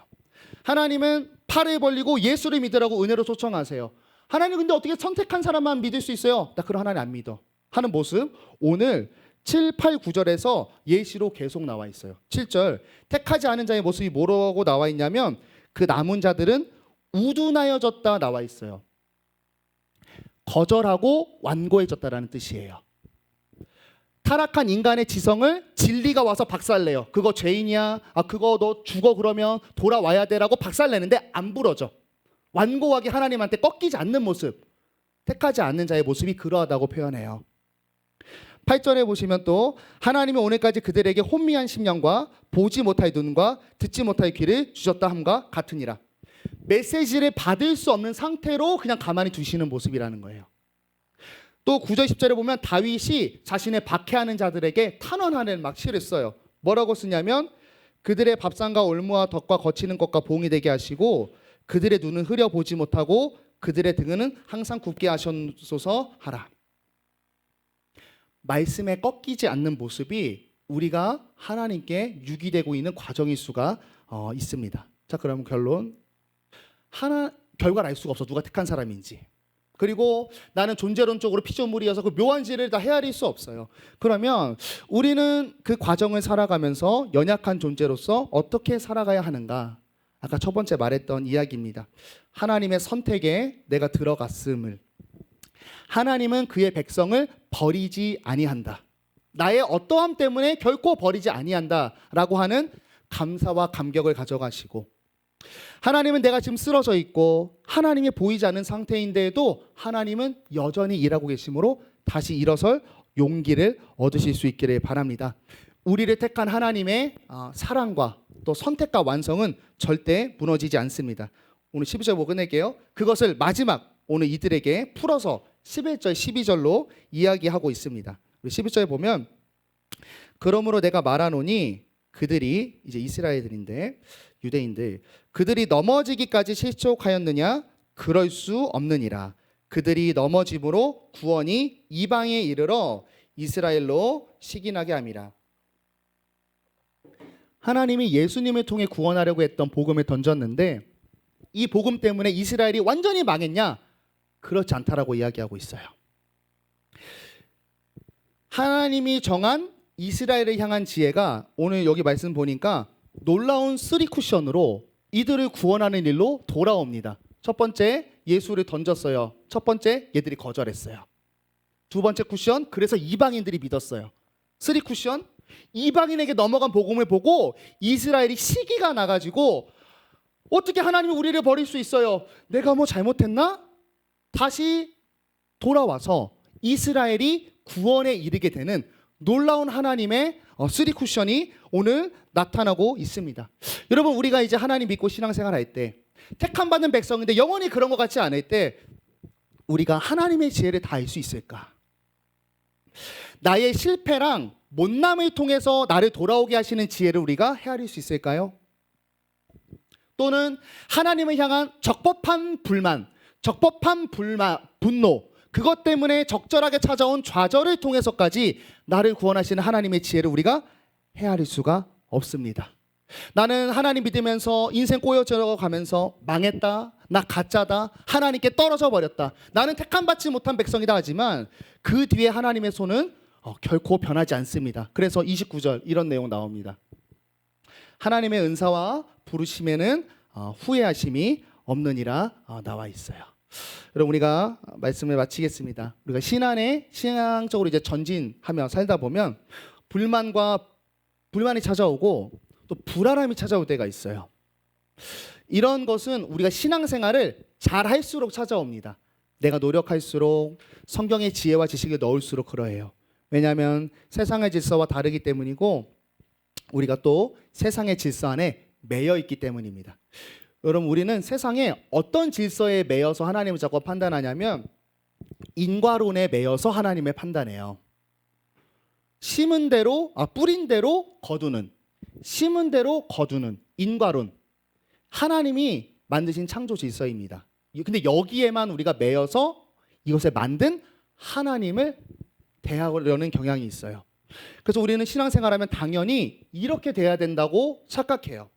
하나님은 팔을 벌리고 예수를 믿으라고 은혜로 초청하세요. 하나님 근데 어떻게 선택한 사람만 믿을 수 있어요? 나 그런 하나님 안 믿어 하는 모습, 오늘 7, 8, 9절에서 예시로 계속 나와 있어요. 7절, 택하지 않은 자의 모습이 뭐라고 나와 있냐면 그 남은 자들은 우둔하여졌다 나와 있어요. 거절하고 완고해졌다라는 뜻이에요. 타락한 인간의 지성을 진리가 와서 박살내요. 그거 죄인이야. 그거 너 죽어 그러면 돌아와야 돼라고 박살내는데 안 부러져. 완고하게 하나님한테 꺾이지 않는 모습. 택하지 않는 자의 모습이 그러하다고 표현해요. 8절에 보시면 또 하나님이 오늘까지 그들에게 혼미한 심령과 보지 못할 눈과 듣지 못할 귀를 주셨다 함과 같으니라. 메시지를 받을 수 없는 상태로 그냥 가만히 두시는 모습이라는 거예요. 또 9절 10절에 보면 다윗이 자신의 박해하는 자들에게 탄원하는 막 시를 써요. 뭐라고 쓰냐면 그들의 밥상과 올무와 덕과 거치는 것과 봉이 되게 하시고 그들의 눈은 흐려 보지 못하고 그들의 등은 항상 굽게 하셔소서 하라. 말씀에 꺾이지 않는 모습이 우리가 하나님께 유기되고 있는 과정일 수가 있습니다. 자, 그러면 결론. 결과를 알 수가 없어. 누가 택한 사람인지. 그리고 나는 존재론적으로 피조물이어서 그 묘한 질을 다 헤아릴 수 없어요. 그러면 우리는 그 과정을 살아가면서 연약한 존재로서 어떻게 살아가야 하는가? 아까 첫 번째 말했던 이야기입니다. 하나님의 선택에 내가 들어갔음을. 하나님은 그의 백성을 버리지 아니한다. 나의 어떠함 때문에 결코 버리지 아니한다라고 하는 감사와 감격을 가져가시고, 하나님은 내가 지금 쓰러져 있고 하나님이 보이지 않는 상태인데도 하나님은 여전히 일하고 계시므로 다시 일어설 용기를 얻으실 수 있기를 바랍니다. 우리를 택한 하나님의 사랑과 또 선택과 완성은 절대 무너지지 않습니다. 오늘 12절 보고 끝낼게요. 그것을 마지막 오늘 이들에게 풀어서 11절 12절로 이야기하고 있습니다. 11절에 보면 그러므로 내가 말하노니, 그들이 이제 이스라엘들인데 유대인들, 그들이 넘어지기까지 실족하였느냐? 그럴 수 없느니라. 그들이 넘어짐으로 구원이 이방에 이르러 이스라엘로 시기나게 함이라. 하나님이 예수님을 통해 구원하려고 했던 복음을 던졌는데 이 복음 때문에 이스라엘이 완전히 망했냐? 그렇지 않다라고 이야기하고 있어요. 하나님이 정한 이스라엘을 향한 지혜가 오늘 여기 말씀 보니까 놀라운 3쿠션으로 이들을 구원하는 일로 돌아옵니다. 첫 번째, 예수를 던졌어요. 첫 번째, 얘들이 거절했어요. 두 번째 쿠션, 그래서 이방인들이 믿었어요. 3쿠션, 이방인에게 넘어간 복음을 보고 이스라엘이 시기가 나가지고 어떻게 하나님이 우리를 버릴 수 있어요? 내가 뭐 잘못했나? 다시 돌아와서 이스라엘이 구원에 이르게 되는 놀라운 하나님의 3쿠션이 오늘 나타나고 있습니다. 여러분, 우리가 이제 하나님 믿고 신앙생활 할 때 택함 받는 백성인데 영원히 그런 것 같지 않을 때 우리가 하나님의 지혜를 다 알 수 있을까? 나의 실패랑 못남을 통해서 나를 돌아오게 하시는 지혜를 우리가 헤아릴 수 있을까요? 또는 하나님을 향한 적법한 불만, 분노, 그것 때문에 적절하게 찾아온 좌절을 통해서까지 나를 구원하시는 하나님의 지혜를 우리가 헤아릴 수가 없습니다. 나는 하나님 믿으면서 인생 꼬여져 가면서 망했다, 나 가짜다, 하나님께 떨어져 버렸다, 나는 택함 받지 못한 백성이다 하지만 그 뒤에 하나님의 손은 결코 변하지 않습니다. 그래서 29절 이런 내용 나옵니다. 하나님의 은사와 부르심에는 후회하심이 없느니라 나와 있어요. 여러분, 우리가 말씀을 마치겠습니다. 우리가 신앙적으로 이제 전진하며 살다 보면 불만이 찾아오고 또 불안함이 찾아올 때가 있어요. 이런 것은 우리가 신앙생활을 잘 할수록 찾아옵니다. 내가 노력할수록 성경의 지혜와 지식을 넣을수록 그러해요. 왜냐하면 세상의 질서와 다르기 때문이고 우리가 또 세상의 질서 안에 매여 있기 때문입니다. 여러분, 우리는 세상에 어떤 질서에 매여서 하나님을 자꾸 판단하냐면 인과론에 매여서 하나님을 판단해요. 심은 대로 뿌린 대로 거두는, 심은 대로 거두는 인과론. 하나님이 만드신 창조 질서입니다. 근데 여기에만 우리가 매여서 이것을 만든 하나님을 대하려는 경향이 있어요. 그래서 우리는 신앙생활하면 당연히 이렇게 돼야 된다고 착각해요.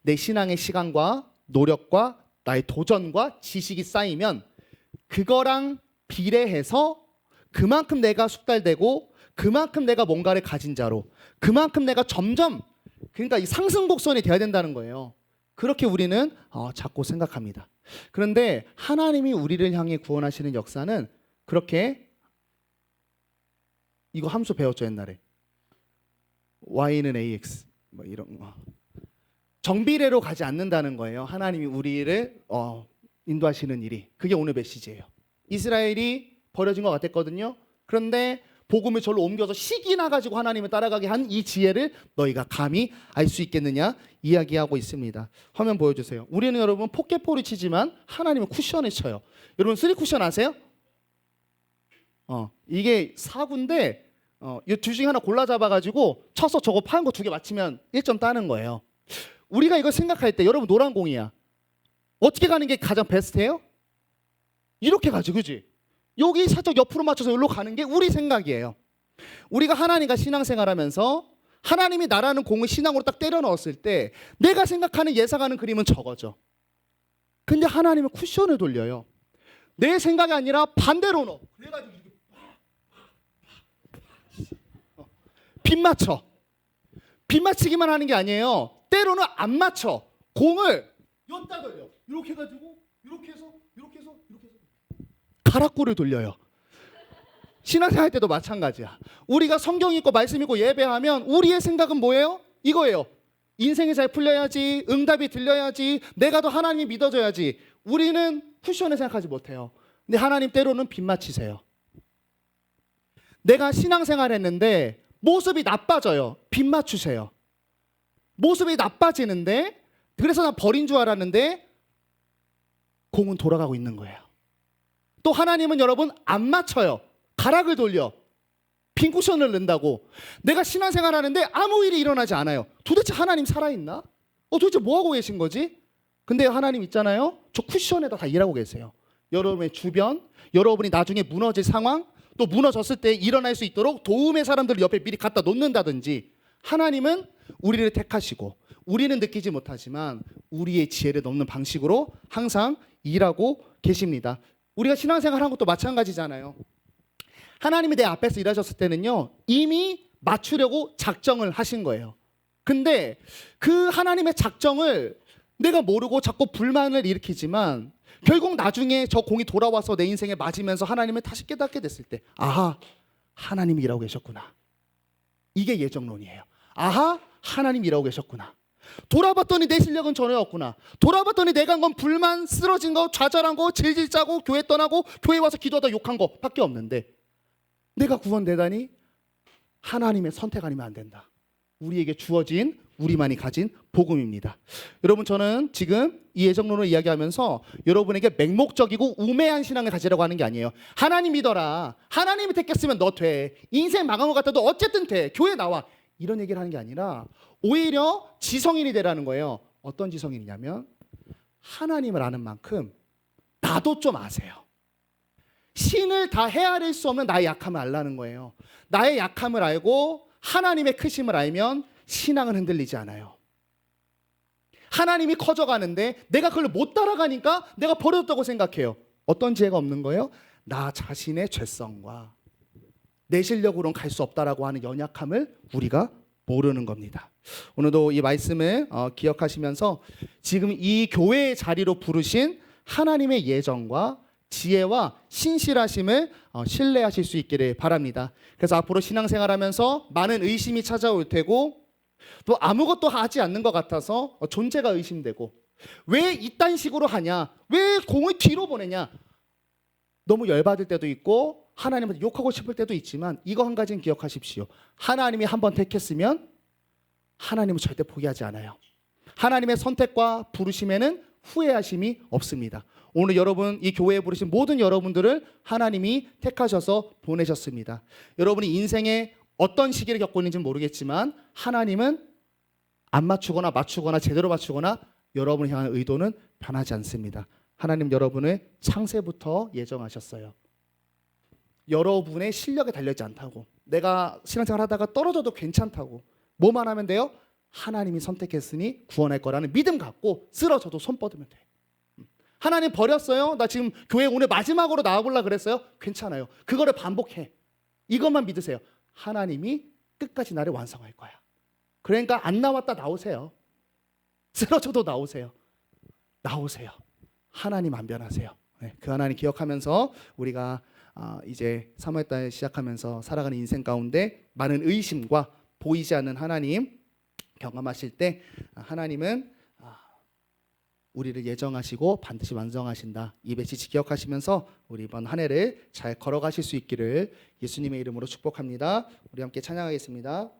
내 신앙의 시간과 노력과 나의 도전과 지식이 쌓이면 그거랑 비례해서 그만큼 내가 숙달되고 그만큼 내가 뭔가를 가진 자로 그만큼 내가 점점 그러니까 이 상승 곡선이 돼야 된다는 거예요. 그렇게 우리는 자꾸 생각합니다. 그런데 하나님이 우리를 향해 구원하시는 역사는 그렇게 이거 함수 배웠죠 옛날에. y는 ax 뭐 이런 거. 정비례로 가지 않는다는 거예요. 하나님이 우리를 인도하시는 일이. 그게 오늘 메시지예요. 이스라엘이 버려진 것 같았거든요. 그런데 복음을 절로 옮겨서 시기나 가지고 하나님을 따라가게 한 이 지혜를 너희가 감히 알 수 있겠느냐 이야기하고 있습니다. 화면 보여주세요. 우리는 여러분 포켓볼을 치지만 하나님은 쿠션을 쳐요. 여러분 3쿠션 아세요? 이게 4구인데 이 둘 중에 하나 골라 잡아가지고 쳐서 저거 파란 거 2개 맞히면 1점 따는 거예요. 우리가 이걸 생각할 때 여러분 노란 공이야. 어떻게 가는 게 가장 베스트예요? 이렇게 가지, 그지? 여기 살짝 옆으로 맞춰서 여기로 가는 게 우리 생각이에요. 우리가 하나님과 신앙생활하면서 하나님이 나라는 공을 신앙으로 딱 때려 넣었을 때 내가 생각하는 예상하는 그림은 저거죠. 근데 하나님은 쿠션을 돌려요. 내 생각이 아니라 반대로 넣어. 그래가지고 이렇게 빗 맞춰. 빗 맞히기만 하는 게 아니에요. 때로는 안 맞춰. 공을 여기다 돌려. 이렇게 해가지고 이렇게 해서 가락구를 돌려요. 신앙생활 때도 마찬가지야. 우리가 성경 읽고 말씀 읽고 예배하면 우리의 생각은 뭐예요? 이거예요. 인생이 잘 풀려야지, 응답이 들려야지, 내가 더 하나님이 믿어줘야지. 우리는 쿠션을 생각하지 못해요. 근데 하나님 때로는 빗 맞히세요. 내가 신앙생활 했는데 모습이 나빠져요. 빗 맞추세요. 모습이 나빠지는데 그래서 난 버린 줄 알았는데 공은 돌아가고 있는 거예요. 또 하나님은 여러분 안 맞춰요. 가락을 돌려. 빈 쿠션을 넣는다고. 내가 신앙생활 하는데 아무 일이 일어나지 않아요. 도대체 하나님 살아있나? 도대체 뭐하고 계신 거지? 근데 하나님 있잖아요. 저 쿠션에다 다 일하고 계세요. 여러분의 주변, 여러분이 나중에 무너질 상황, 또 무너졌을 때 일어날 수 있도록 도움의 사람들을 옆에 미리 갖다 놓는다든지 하나님은 우리를 택하시고 우리는 느끼지 못하지만 우리의 지혜를 넘는 방식으로 항상 일하고 계십니다. 우리가 신앙생활 한 것도 마찬가지잖아요. 하나님이 내 앞에서 일하셨을 때는요 이미 맞추려고 작정을 하신 거예요. 근데 그 하나님의 작정을 내가 모르고 자꾸 불만을 일으키지만 결국 나중에 저 공이 돌아와서 내 인생에 맞으면서 하나님을 다시 깨닫게 됐을 때 아하 하나님이 일하고 계셨구나. 이게 예정론이에요. 아하 하나님이 일하고 계셨구나. 돌아봤더니 내 실력은 전혀없구나. 돌아봤더니 내가 한 건 불만, 쓰러진 거, 좌절한 거, 질질 짜고 교회 떠나고 교회 와서 기도하다 욕한 거 밖에 없는데 내가 구원되다니 하나님의 선택 아니면 안 된다. 우리에게 주어진 우리만이 가진 복음입니다. 여러분 저는 지금 이 예정론을 이야기하면서 여러분에게 맹목적이고 우매한 신앙을 가지라고 하는 게 아니에요. 하나님 믿어라. 하나님이 택했으면 너 돼. 인생 망한 것 같아도 어쨌든 돼. 교회 나와. 이런 얘기를 하는 게 아니라 오히려 지성인이 되라는 거예요. 어떤 지성인이냐면 하나님을 아는 만큼 나도 좀 아세요. 신을 다 헤아릴 수 없는 나의 약함을 알라는 거예요. 나의 약함을 알고 하나님의 크심을 알면 신앙은 흔들리지 않아요. 하나님이 커져가는데 내가 그걸 못 따라가니까 내가 버려졌다고 생각해요. 어떤 지혜가 없는 거예요? 나 자신의 죄성과 내 실력으로는 갈 수 없다라고 하는 연약함을 우리가 모르는 겁니다. 오늘도 이 말씀을 기억하시면서 지금 이 교회의 자리로 부르신 하나님의 예정과 지혜와 신실하심을 신뢰하실 수 있기를 바랍니다. 그래서 앞으로 신앙생활하면서 많은 의심이 찾아올 테고 또 아무것도 하지 않는 것 같아서 존재가 의심되고 왜 이딴 식으로 하냐? 왜 공을 뒤로 보내냐? 너무 열받을 때도 있고 하나님한테 욕하고 싶을 때도 있지만 이거 한 가지는 기억하십시오. 하나님이 한번 택했으면 하나님은 절대 포기하지 않아요. 하나님의 선택과 부르심에는 후회하심이 없습니다. 오늘 여러분 이 교회에 부르신 모든 여러분들을 하나님이 택하셔서 보내셨습니다. 여러분이 인생에 어떤 시기를 겪고 있는지는 모르겠지만 하나님은 안 맞추거나 맞추거나 제대로 맞추거나 여러분을 향한 의도는 변하지 않습니다. 하나님 여러분을 창세부터 예정하셨어요. 여러분의 실력에 달려있지 않다고. 내가 신앙생활 하다가 떨어져도 괜찮다고. 뭐만 하면 돼요? 하나님이 선택했으니 구원할 거라는 믿음 갖고 쓰러져도 손 뻗으면 돼. 하나님 버렸어요? 나 지금 교회 오늘 마지막으로 나와보려고 그랬어요? 괜찮아요. 그거를 반복해. 이것만 믿으세요. 하나님이 끝까지 나를 완성할 거야. 그러니까 안 나왔다 나오세요. 쓰러져도 나오세요. 나오세요. 하나님 안 변하세요. 네, 그 하나님 기억하면서 우리가 이제 3월달 시작하면서 살아가는 인생 가운데 많은 의심과 보이지 않는 하나님 경험하실 때 하나님은 우리를 예정하시고 반드시 완성하신다. 이 메시지 기억하시면서 우리 이번 한 해를 잘 걸어가실 수 있기를 예수님의 이름으로 축복합니다. 우리 함께 찬양하겠습니다.